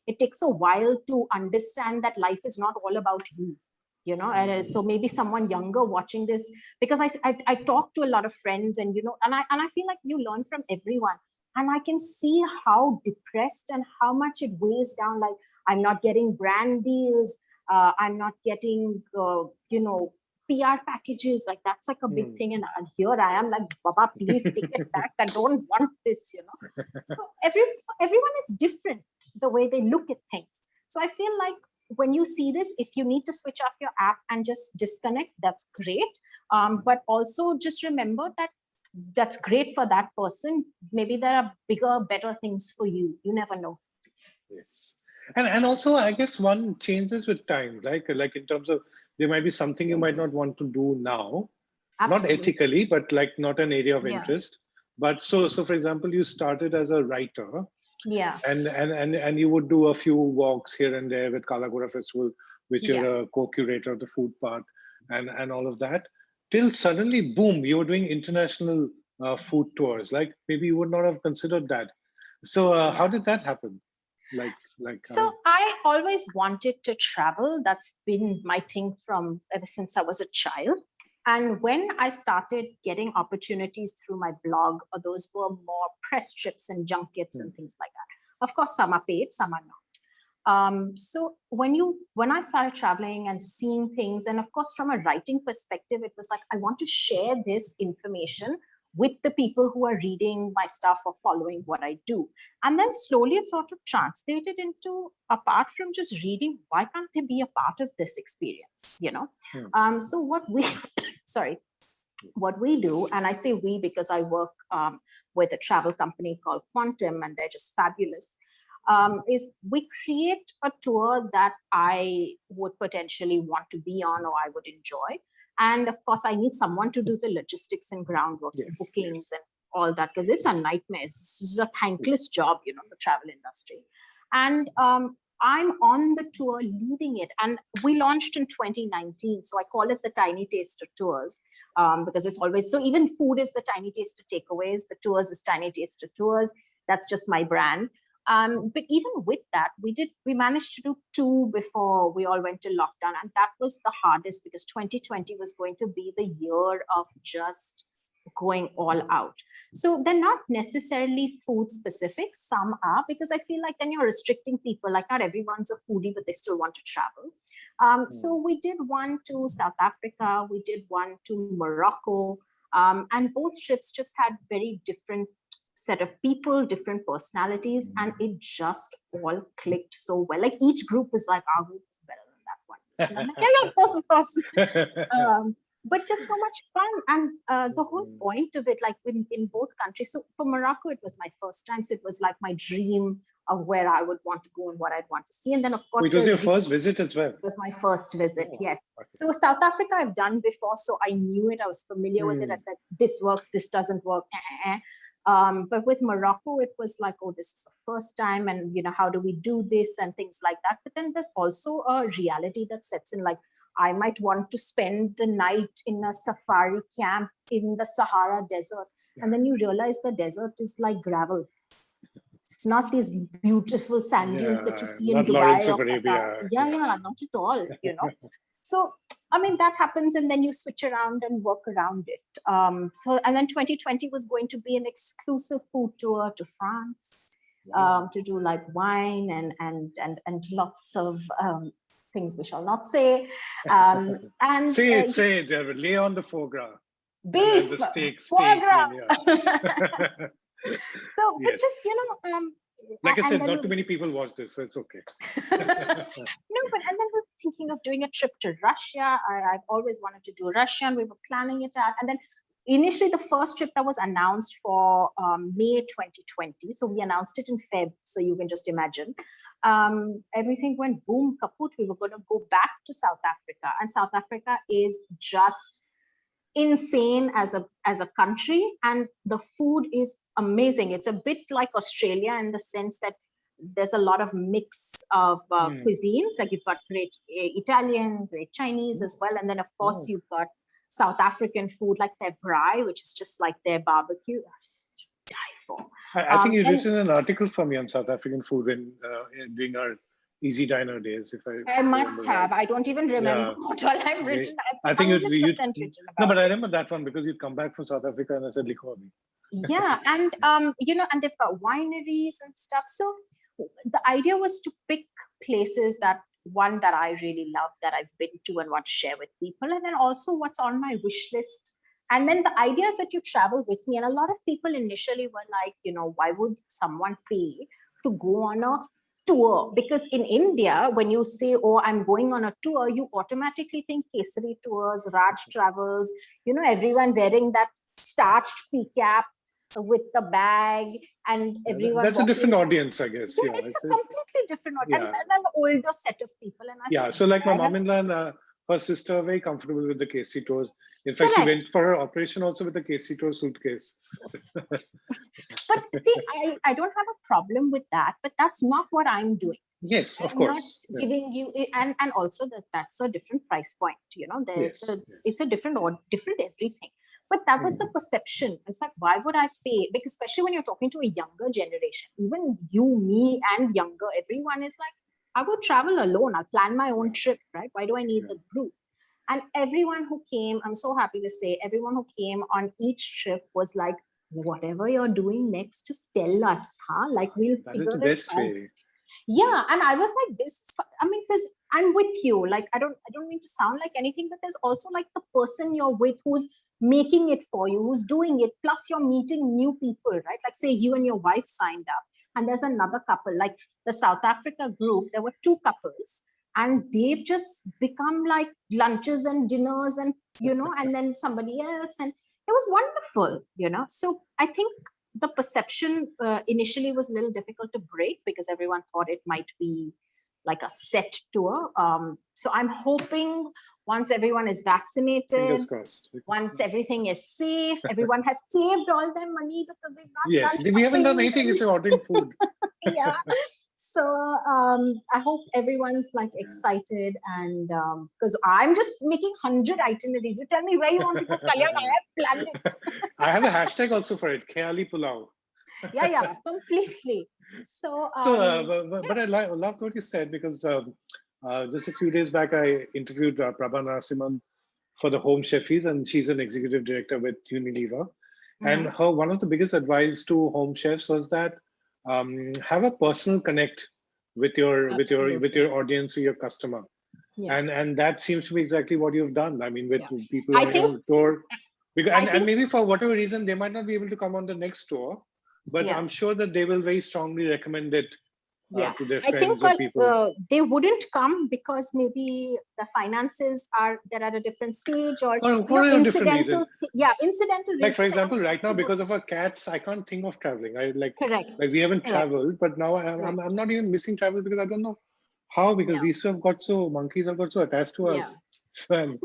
it takes a while to understand that life is not all about you, and so maybe someone younger watching this, because I talk to a lot of friends and, and I feel like you learn from everyone. And I can see how depressed and how much it weighs down. Like, I'm not getting brand deals. I'm not getting, PR packages. Like, that's like a big thing. And here I am like, Baba, please take it back. I don't want this, So everyone is different, the way they look at things. So I feel like when you see this, if you need to switch off your app and just disconnect, that's great. But also just remember that that's great for that person. Maybe there are bigger, better things for you. You never know. Yes. And also, I guess one changes with time, like in terms of there might be something you might not want to do now, not Absolutely. ethically, but like not an area of Yeah. interest. But so for example, you started as a writer, Yeah. and you would do a few walks here and there with Kalagura Festival, which Yeah. you're a co-curator of the food part, and all of that. Till suddenly, boom, you were doing international food tours. Like maybe you would not have considered that. So how Yeah. did that happen? Like So I always wanted to travel. That's been my thing from ever since I was a child. And when I started getting opportunities through my blog, those were more press trips and junkets and things like that. Of course, some are paid, some are not. So when I started traveling and seeing things, and of course from a writing perspective, it was like I want to share this information with the people who are reading my stuff or following what I do. And then slowly it sort of translated into, apart from just reading, why can't they be a part of this experience? So what we what we do, and I say we because I work with a travel company called Quantum, and they're just fabulous, is we create a tour that I would potentially want to be on or I would enjoy. And of course, I need someone to do the logistics and groundwork, Yes, bookings and all that, because it's a nightmare. This is a thankless job, the travel industry. And I'm on the tour leading it. And we launched in 2019. So I call it the Tiny Taster Tours, because it's always, so even food is the Tiny Taster Takeaways, the tours is Tiny Taster Tours. That's just my brand. But even with that, we managed to do 2 before we all went to lockdown. And that was the hardest because 2020 was going to be the year of just going all out. So they're not necessarily food specific. Some are, because I feel like then you're restricting people. Like not everyone's a foodie, but they still want to travel. So we did one to South Africa. We did one to Morocco. And both trips just had very different set of people, different personalities, and it just all clicked so well. Like each group is like, our group is better than that one. And I'm like, yeah, of course. But just so much fun. And the whole point of it, like in both countries. So for Morocco, it was my first time. So it was like my dream of where I would want to go and what I'd want to see. And then, of course, it was your first visit as well. It was my first visit, yes. Okay. So South Africa, I've done before. So I knew it. I was familiar with it. I said, this works, this doesn't work. But with Morocco, it was like, oh, this is the first time. And, how do we do this and things like that. But then there's also a reality that sets in, like, I might want to spend the night in a safari camp in the Sahara Desert. Yeah. And then you realize the desert is like gravel. It's not these beautiful sand dunes that you see in Dubai. Lawrence of Arabia. Yeah, not at all, So, I mean, that happens, and then you switch around and work around it. And then 2020 was going to be an exclusive food tour to France, to do like wine and lots of things we shall not say. And say it, David. Lay on the foreground. Beef, the steak. So, but just like I said, not too many people watch this, so it's okay. No, but and then we were thinking of doing a trip to Russia. I've always wanted to do Russia, and we were planning it out. And then initially, the first trip that was announced for May 2020. So we announced it in Feb. So you can just imagine. Everything went boom, kaput. We were going to go back to South Africa, and South Africa is just insane as a country, and the food is amazing. It's a bit like Australia in the sense that there's a lot of mix of cuisines. Like you've got great Italian, great Chinese as well, and then of course you've got South African food like their braai, which is just like their barbecue. Just die for. I think you've written an article for me on South African food during our Easy Diner days. I must have. Right. I don't even remember what all I've written. I think no, but I remember that one because you'd come back from South Africa and I said, Likho abhi. Yeah, and and they've got wineries and stuff. So the idea was to pick places that I really love, that I've been to and want to share with people, and then also what's on my wish list. And then the idea is that you travel with me. And a lot of people initially were like, why would someone pay to go on a tour, because in India, when you say, oh, I'm going on a tour, you automatically think Kesari tours, Raj travels, everyone wearing that starched pea cap with the bag, and everyone That's a different walking. audience, I guess. Yeah, it's a completely different audience, Yeah. and an older set of people. And I said, So like my mom-in-law and her sister are very comfortable with the KC tours. In fact, she went for her operation also with the KC tour suitcase. But see, I don't have a problem with that, but that's not what I'm doing. Yes, of I'm course. not giving you, and also that's a different price point. It's a different everything. But that was the perception. It's like, why would I pay? Because especially when you're talking to a younger generation, even you, me, and younger, everyone is like, I would travel alone. I'll plan my own trip, right? Why do I need the group? And everyone who came, I'm so happy to say, everyone who came on each trip was like, whatever you're doing next, just tell us, huh? Like, we'll figure it out. Yeah, and I was like, because I'm with you. Like, I don't mean to sound like anything, but there's also like the person you're with who's making it for you, who's doing it. Plus, you're meeting new people, right? Like, say you and your wife signed up, and there's another couple. Like the South Africa group, there were 2 couples, and they've just become like lunches and dinners, and and then somebody else, and it was wonderful. So I think the perception initially was a little difficult to break because everyone thought it might be like a set tour. So I'm hoping once everyone is vaccinated, once everything is safe, everyone has saved all their money because they've not done we haven't done anything, it's ordering food. Yeah. So I hope everyone's like excited, and because I'm just making 100 itineraries. You tell me where you want to go, Kalyan, I have planned it. I have a hashtag also for it, Khayali Pulao. Yeah, completely. So, but I loved what you said, because just a few days back, I interviewed Prabha Narasimhan for the Home Chefies, and she's an executive director with Unilever. And one of the biggest advice to home chefs was that have a personal connect with your audience, with your customer. And that seems to be exactly what you've done. I mean, with people on your tour, because, and maybe for whatever reason they might not be able to come on the next tour, but I'm sure that they will very strongly recommend it to their friends or people. They wouldn't come because maybe the finances they're at a different stage, or incidental. Incidental. Like for example, right now, because of our cats, I can't think of traveling. Like we haven't traveled, but now I'm not even missing travel because I don't know how, because these monkeys have got so attached to us. But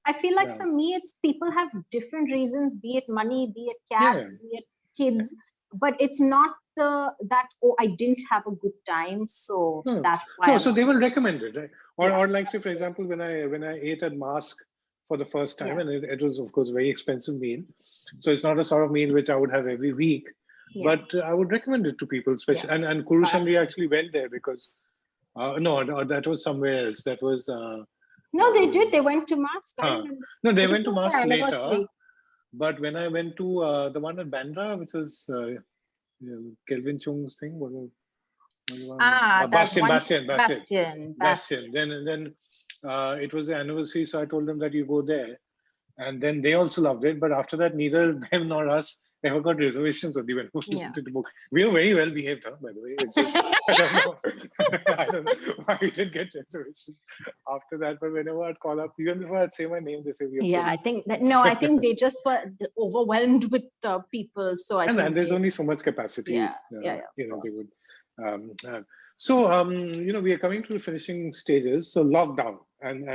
I feel like for me, it's people have different reasons, be it money, be it cats, be it kids, but it's not I didn't have a good time, so that's why. So they will recommend it, right? Or like, say for example, when I ate at Mask for the first time, and it was of course a very expensive meal, so it's not a sort of meal which I would have every week, but I would recommend it to people, especially. And Kuru Shandri actually went there because no, that was somewhere else. That was no, they did. They went to Mask. No, they went to Mask later. But when I went to the one at Bandra, which was Kelvin Chung's thing, Bastian. Then it was the anniversary, so I told them that you go there, and then they also loved it. But after that, neither them nor us ever got reservations of the event. To book. We were very well behaved, by the way. It's just, I don't know why we didn't get reservations after that. But whenever I'd call up, even before I'd say my name, they say we are I think that I think they just were overwhelmed with people. So and there's only so much capacity. They would have. So we are coming to the finishing stages. So lockdown, and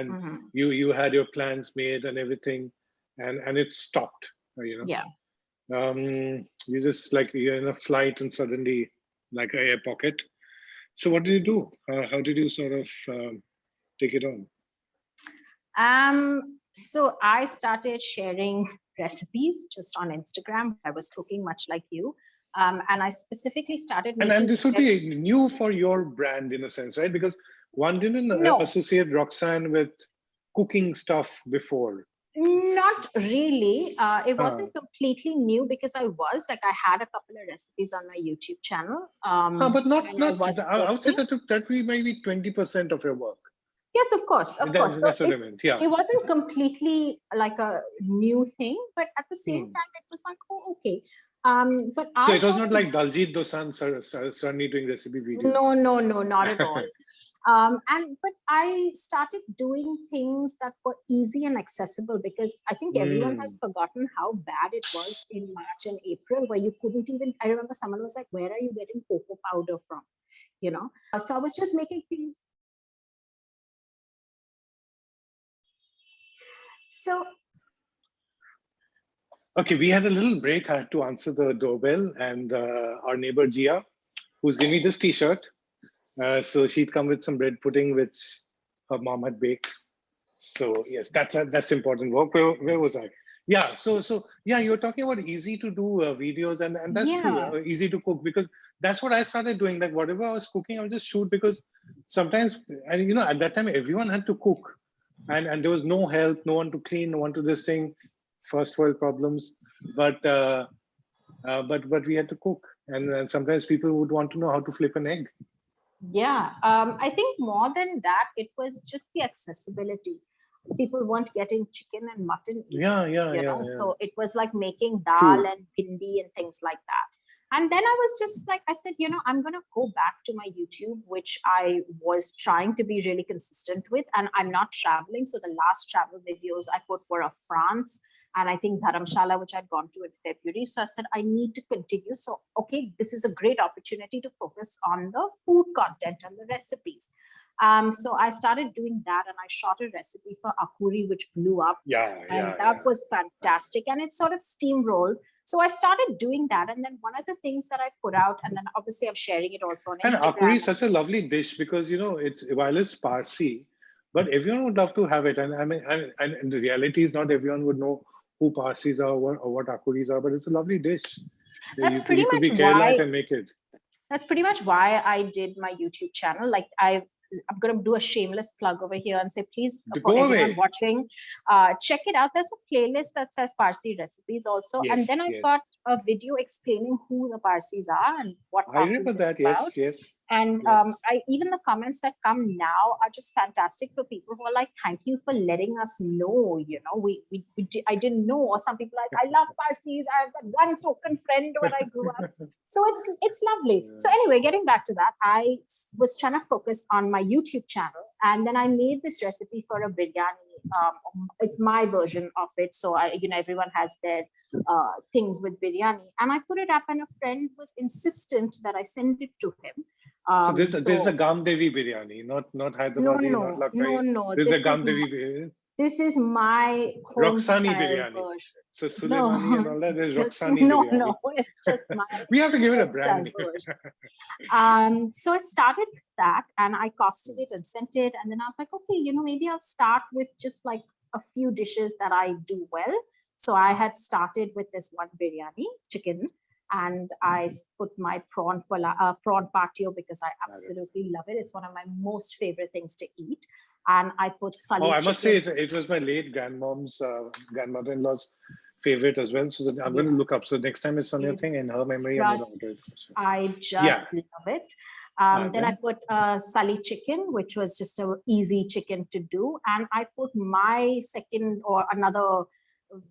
you had your plans made and everything, and it stopped. You just like you're in a flight and suddenly like a air pocket. So what did you do? How did you sort of take it on? So I started sharing recipes just on Instagram. I was cooking much like you. And I specifically started making. And this would be new for your brand in a sense, right? Because one didn't associate Roxanne with cooking stuff before. Not really. It wasn't completely new because I had a couple of recipes on my YouTube channel. But not I would say that we maybe 20% of your work. Yes, of course. That's what I meant. It wasn't completely like a new thing, but at the same time, it was like, oh, okay. But So I it was sort not of like Daljit Dosanjh suddenly doing recipe videos. no, not at all. But I started doing things that were easy and accessible, because I think everyone has Mm. forgotten how bad it was in March and April, where you couldn't even. I remember someone was like, "Where are you getting cocoa powder from?" You know. So I was just making things. So Okay, we had a little break. I had to answer the doorbell, and our neighbor Gia, who's giving me this T-shirt. So she'd come with some bread pudding, which her mom had baked. So yes, that's important work. Where was I? Yeah. So yeah, you're talking about easy to do videos, and that's true. yeah, Easy to cook, because that's what I started doing. Like whatever I was cooking, I would just shoot, because sometimes, and at that time everyone had to cook, and there was no help, no one to clean, no one to this thing, first world problems. But we had to cook, and sometimes people would want to know how to flip an egg. yeah. I think more than that, it was just the accessibility. People weren't getting chicken and mutton Yeah, easily, yeah, yeah, yeah. so it was like making dal True. and bindi and things like that. And then I was just like, I said, I'm going to go back to my YouTube, which I was trying to be really consistent with, and I'm not traveling. So the last travel videos I put were of France, and I think Dharamshala, which I'd gone to in February. So I said, I need to continue. So, okay, this is a great opportunity to focus on the food content and the recipes. So I started doing that, and I shot a recipe for akuri, which blew up, Yeah, and yeah, that yeah. was fantastic. And it sort of steamrolled. So I started doing that, and then one of the things that I put out, and then obviously I'm sharing it also on And akuri Instagram. is such a lovely dish, because it's, while it's Parsi, but everyone would love to have it. And I mean, and the reality is not everyone would know who Parsis are, or what akuris are, but it's a lovely dish. That's pretty You could be much Keralite why and make it. that's pretty much why I did my YouTube channel. Like I'm going to do a shameless plug over here and say, please, for Go everyone away. watching, check it out. There's a playlist that says Parsi recipes also. And then Yes, I've yes. got a video explaining who the Parsis are and what I our food remember is that. about. Yes, yes, And yes. I even the comments that come now are just fantastic for people who are like, thank you for letting us know. I didn't know. Or some people are like, I love Parsis. I have that one token friend when I grew up. So it's lovely. So anyway, getting back to that, I was trying to focus on my YouTube channel, and then I made this recipe for a biryani. It's my version of it, so everyone has their things with biryani, and I put it up, and a friend was insistent that I send it to him. So this is a So Gamdevi biryani, not no, Hyderabadi, not no, no, Lucknowi. no. This is a Gamdevi biryani. This is my home Roxani style biryani. version. So No, Suleimani and all it's that is just Roxani no, biryani. no. It's just my We have to give it a home brand style name. version. So I started with that, and I costed it and sent it. And then I was like, okay, maybe I'll start with just like a few dishes that I do well. So I had started with this one biryani chicken, and I put my prawn patio, because I absolutely love it. It's one of my most favorite things to eat. And I put Oh, sali I must say chicken. it was my late grandmom's grandmother-in-law's favorite as well. So I'm going Yeah, to look up. So next time it's on your it's thing, in her memory, I'm going to just order it. I Yeah. just love it. Then I Then put sali chicken, which was just a easy chicken to do, and I put my second or another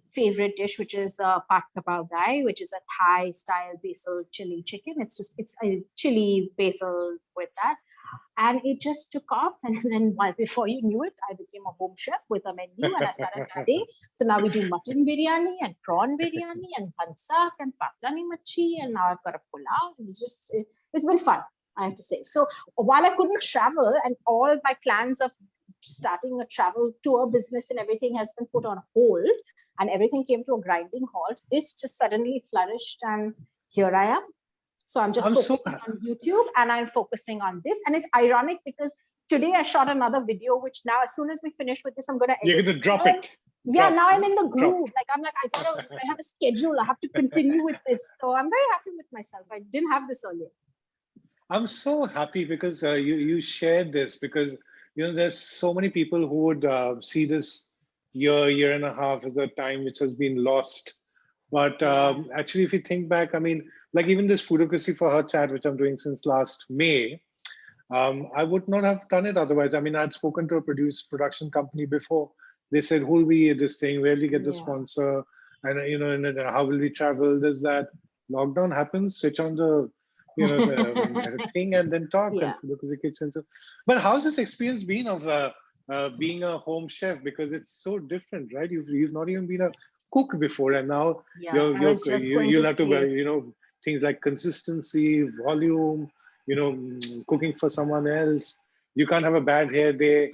favorite dish, which is pak kapau gai, which is a Thai style basil chili chicken. It's a chili basil with that, and it just took off. And then before you knew it, I became a home chef with a menu, and I started adding. So now we do mutton biryani and prawn biryani and dhansak and patlani machi, and now I've got a pulao. And it's been fun, I have to say. So while I couldn't travel, and all my plans of starting a travel tour business and everything has been put on hold, and everything came to a grinding halt, this just suddenly flourished, and here I am. So I'm just I'm so focusing on YouTube, and I'm focusing on this. And it's ironic because today I shot another video, which now, as soon as we finish with this, I'm going to you're edit. going to drop Now it. yeah, Drop. now I'm in the Drop. groove. Like I'm like, I have a schedule. I have to continue with this. So I'm very happy with myself. I didn't have this earlier. I'm so happy because you shared this, because there's so many people who would see this year and a half as a time which has been lost. But actually, if you think back, I mean, like even this Foodocracy for Her chat, which I'm doing since last May, I would not have done it otherwise. I mean, I'd spoken to a production company before. They said, "Who'll be this thing? Where will you get the Yeah. sponsor? And and how will we travel? There's that." lockdown happens, switch on the the thing and then talk and Yeah. look at the kitchen. So, but how's this experience been of being a home chef? Because it's so different, right? You've not even been a cook before, and now Yeah, I was just going to you'll have to say. things like consistency, volume, cooking for someone else. You can't have a bad hair day,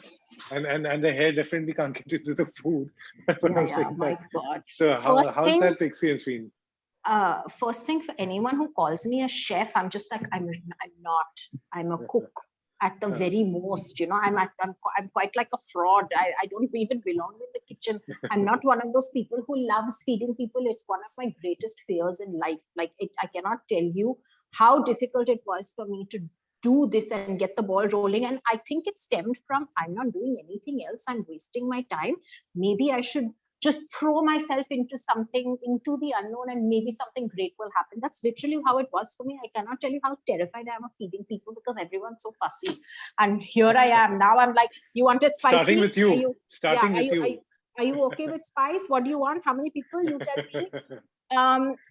and the hair definitely can't get into the food. But I'm Yeah, saying my that. God. So First how's thing, that experience been? first thing for anyone who calls me a chef, I'm just like, I'm not. I'm a cook at the very most. I'm quite like a fraud. I don't even belong in the kitchen. I'm not one of those people who loves feeding people. It's one of my greatest fears in life. Like I cannot tell you how difficult it was for me to do this and get the ball rolling. And I think it stemmed from I'm not doing anything else. I'm wasting my time. Maybe I should just throw myself into something, into the unknown, and maybe something great will happen. That's literally how it was for me. I cannot tell you how terrified I am of feeding people because everyone's so fussy. And here I am. Now I'm like, you want it spicy? Starting with you. Are you, yeah, Starting with you. are you okay with spice? What do you want? How many people? You tell me.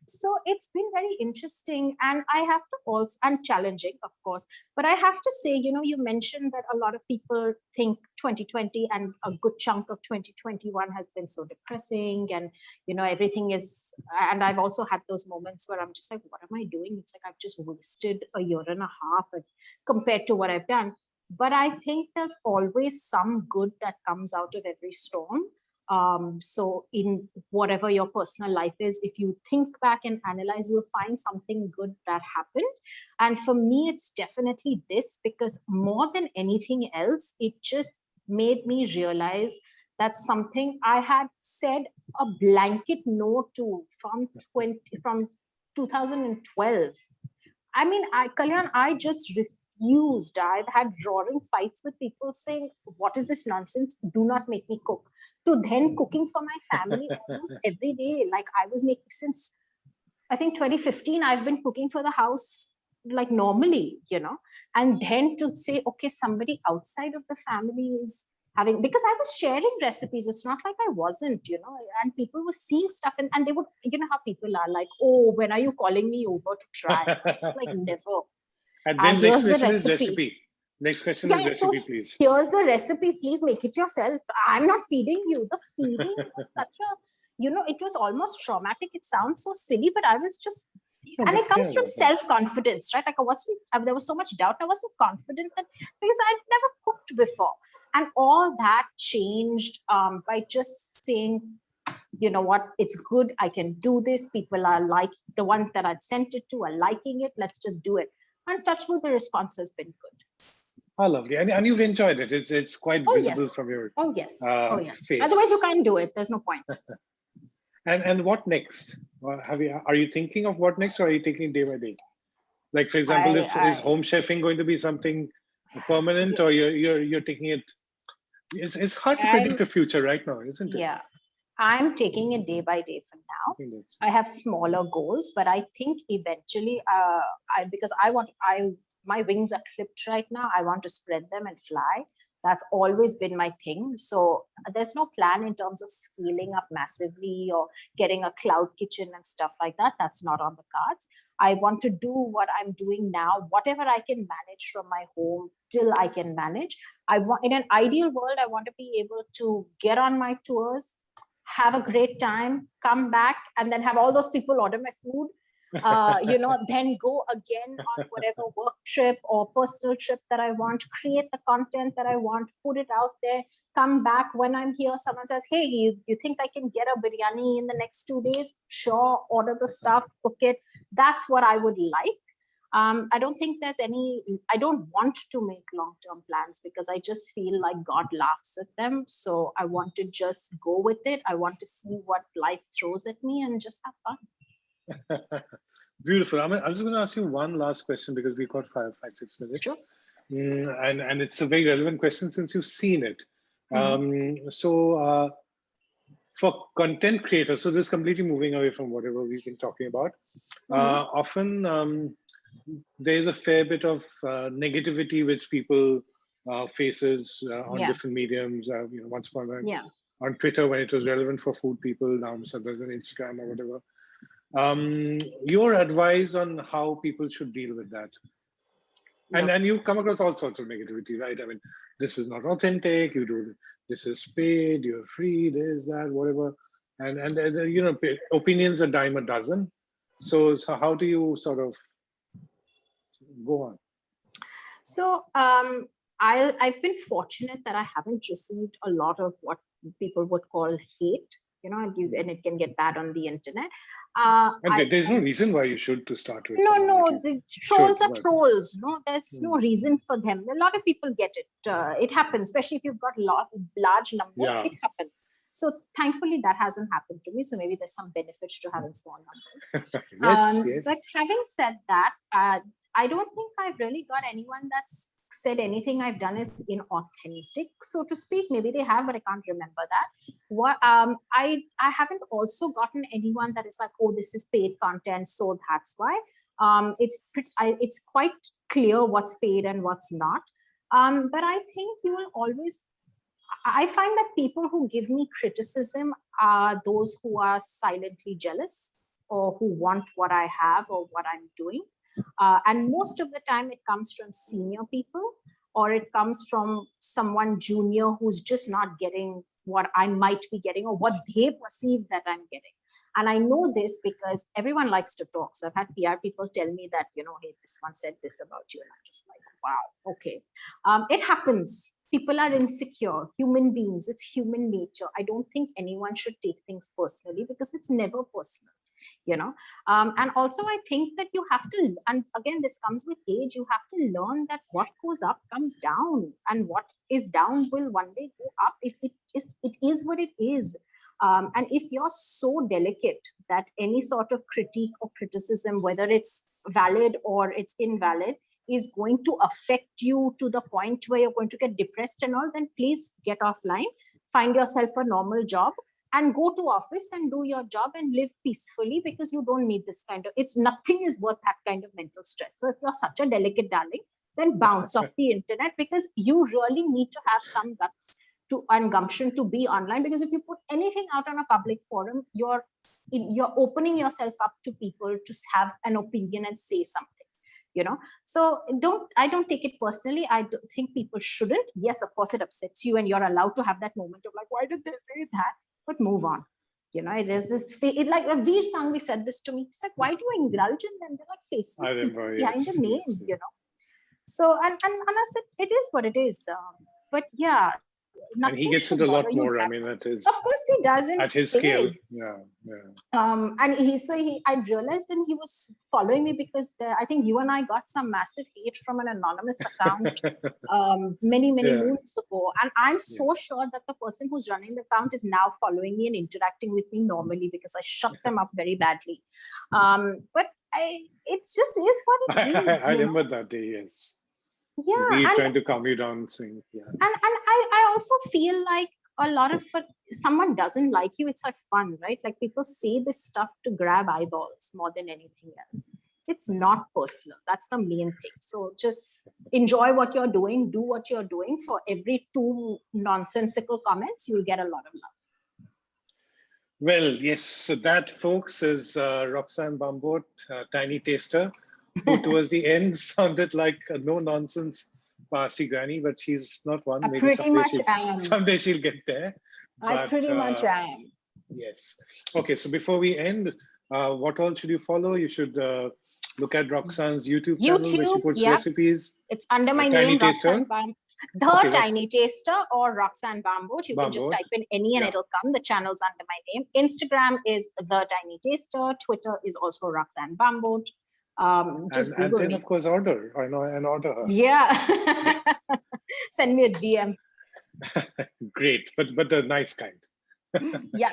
So it's been very interesting, and I have to also, and challenging, of course, but I have to say, you mentioned that a lot of people think 2020 and a good chunk of 2021 has been so depressing, and everything is, and I've also had those moments where I'm just like, what am I doing? It's like I've just wasted a year and a half compared to what I've done. But I think there's always some good that comes out of every storm. So in whatever your personal life is, if you think back and analyze, you'll find something good that happened. And for me, it's definitely this, because more than anything else, it just made me realize that's something I had said a blanket no to from 2012. I mean, Kalyan, I just refused. I've had roaring fights with people saying, what is this nonsense? Do not make me cook. To then cooking for my family almost every day. Like I was making since, I think 2015, I've been cooking for the house like normally, and then to say, okay, somebody outside of the family is having, because I was sharing recipes. It's not like I wasn't, and people were seeing stuff, and they would, how people are like, oh, when are you calling me over to try? It's like never. And then next Here's the question is recipe. recipe. Next question is recipe, please. Here's the recipe. Please make it yourself. I'm not feeding you. The feeding was such a, it was almost traumatic. It sounds so silly, but I was just, and it comes from self-confidence, right? Like there was so much doubt. I wasn't confident that, because I'd never cooked before. And all that changed by just saying, you know what, it's good. I can do this. People are like, the ones that I'd sent it to are liking it. Let's just do it. And touch wood, the response has been good. Oh, lovely. And you've enjoyed it. It's quite visible from your face. Otherwise, you can't do it. There's no point. And what next? Are you thinking of what next, or are you taking it day by day? Like, for example, is home chefing going to be something permanent, or you're taking it? It's hard to predict the future right now, isn't it? Yeah. I'm taking it day by day for now. I have smaller goals, but I think eventually, because my wings are clipped right now. I want to spread them and fly. That's always been my thing. So there's no plan in terms of scaling up massively or getting a cloud kitchen and stuff like that. That's not on the cards. I want to do what I'm doing now, whatever I can manage from my home till I can manage. In an ideal world, I want to be able to get on my tours, have a great time, come back, and then have all those people order my food, then go again on whatever work trip or personal trip that I want, create the content that I want, put it out there, come back. When I'm here, someone says, hey, you think I can get a biryani in the next 2 days? Sure, order the stuff, cook it. That's what I would like. I don't think I don't want to make long-term plans because I just feel like God laughs at them. So I want to just go with it. I want to see what life throws at me and just have fun. Beautiful. I'm just going to ask you one last question because we've got 5-6 minutes. Sure. And it's a very relevant question since you've seen it. For content creators, so this is completely moving away from whatever we've been talking about. Often there's a fair bit of negativity which people faces on different mediums. Once upon a time on Twitter when it was relevant for food people. Now so there's an Instagram or whatever. Your advice on how people should deal with that. And you come across all sorts of negativity, right? I mean, this is not authentic. You do this is paid. You're free. This, that, whatever. And you know, opinions a dime a dozen. So how do you sort of go on? So I've been fortunate that I haven't received a lot of what people would call hate, you know, and it can get bad on the internet. And there's no reason why you should to start with. No, the trolls are trolls. No, there's no reason for them. A lot of people get it. It happens, especially if you've got large numbers. It happens. So thankfully, that hasn't happened to me. So maybe there's some benefits to having small numbers. Yes. But having said that, I don't think I've really got anyone that's said anything I've done is inauthentic, so to speak. Maybe they have, but I can't remember that. What I haven't also gotten anyone that is like, oh, this is paid content, so that's why. It's quite clear what's paid and what's not. But I think you will always. I find that people who give me criticism are those who are silently jealous or who want what I have or what I'm doing. And most of the time it comes from senior people, or it comes from someone junior who's just not getting what I might be getting or what they perceive that I'm getting. And I know this because everyone likes to talk. So I've had PR people tell me that, you know, hey, this one said this about you. And I'm just like, wow, okay. It happens. People are insecure, human beings. It's human nature. I don't think anyone should take things personally because it's never personal. You know, and also I think that you have to, and again, this comes with age, you have to learn that what goes up comes down, and what is down will one day go up. If it is what it is. And if you're so delicate that any sort of critique or criticism, whether it's valid or it's invalid, is going to affect you to the point where you're going to get depressed and all, then please get offline, find yourself a normal job, and go to office and do your job and live peacefully, because you don't need this kind of, nothing is worth that kind of mental stress. So if you're such a delicate darling, then bounce off the internet, because you really need to have some guts and gumption to be online. Because if you put anything out on a public forum, you're opening yourself up to people to have an opinion and say something. You know, so I don't take it personally. I don't think people shouldn't. Yes, of course, it upsets you, and you're allowed to have that moment of like, why did they say that? But move on. You know, it is this, like a Veer Sangvi said this to me. It's like, why do you indulge in them? They're like faceless people behind the name, you know. So, and I said, it is what it is. But yeah, and he gets it a lot more. I mean, that is, of course he does in at his scale. Yeah. And I realized that he was following me because I think you and I got some massive hate from an anonymous account many moons ago, and I'm so sure that the person who's running the account is now following me and interacting with me normally, because I shut them up very badly. But it just is what it is. I remember that day. Yes. Yeah, We're trying to calm you down, saying, yeah. And I also feel like a lot of someone doesn't like you, it's like fun, right? Like people say this stuff to grab eyeballs more than anything else. It's not personal. That's the main thing. So just enjoy what you're doing, do what you're doing. For every 2 nonsensical comments, you'll get a lot of love. Well, yes. So that, folks, is Roxanne Bamboat, Tiny Taster, who towards the end sounded like a no-nonsense Parsi granny, but she's not one. I pretty much am. Someday she'll get there. I pretty much am. Yes. Okay, so before we end, what all should you follow? You should look at Roxanne's YouTube channel where she puts recipes. It's under my name, Roxanne Bamboat. Tiny Taster or Roxanne Bamboat. You can just type in any and it'll come. The channel's under my name. Instagram is The Tiny Taster. Twitter is also Roxanne Bamboat. Just Google and then, me. Of course, order. I know, and order her. Yeah. Send me a DM. Great, but the nice kind. Yeah.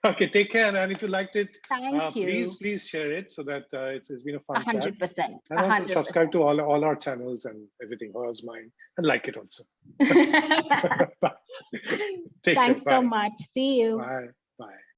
Okay, take care. And if you liked it, thank you. Please share it so that it's been a fun 100%. chat. And also subscribe to all our channels and everything, hers, mine, and like it also. Thanks so much. See you. Bye. Bye.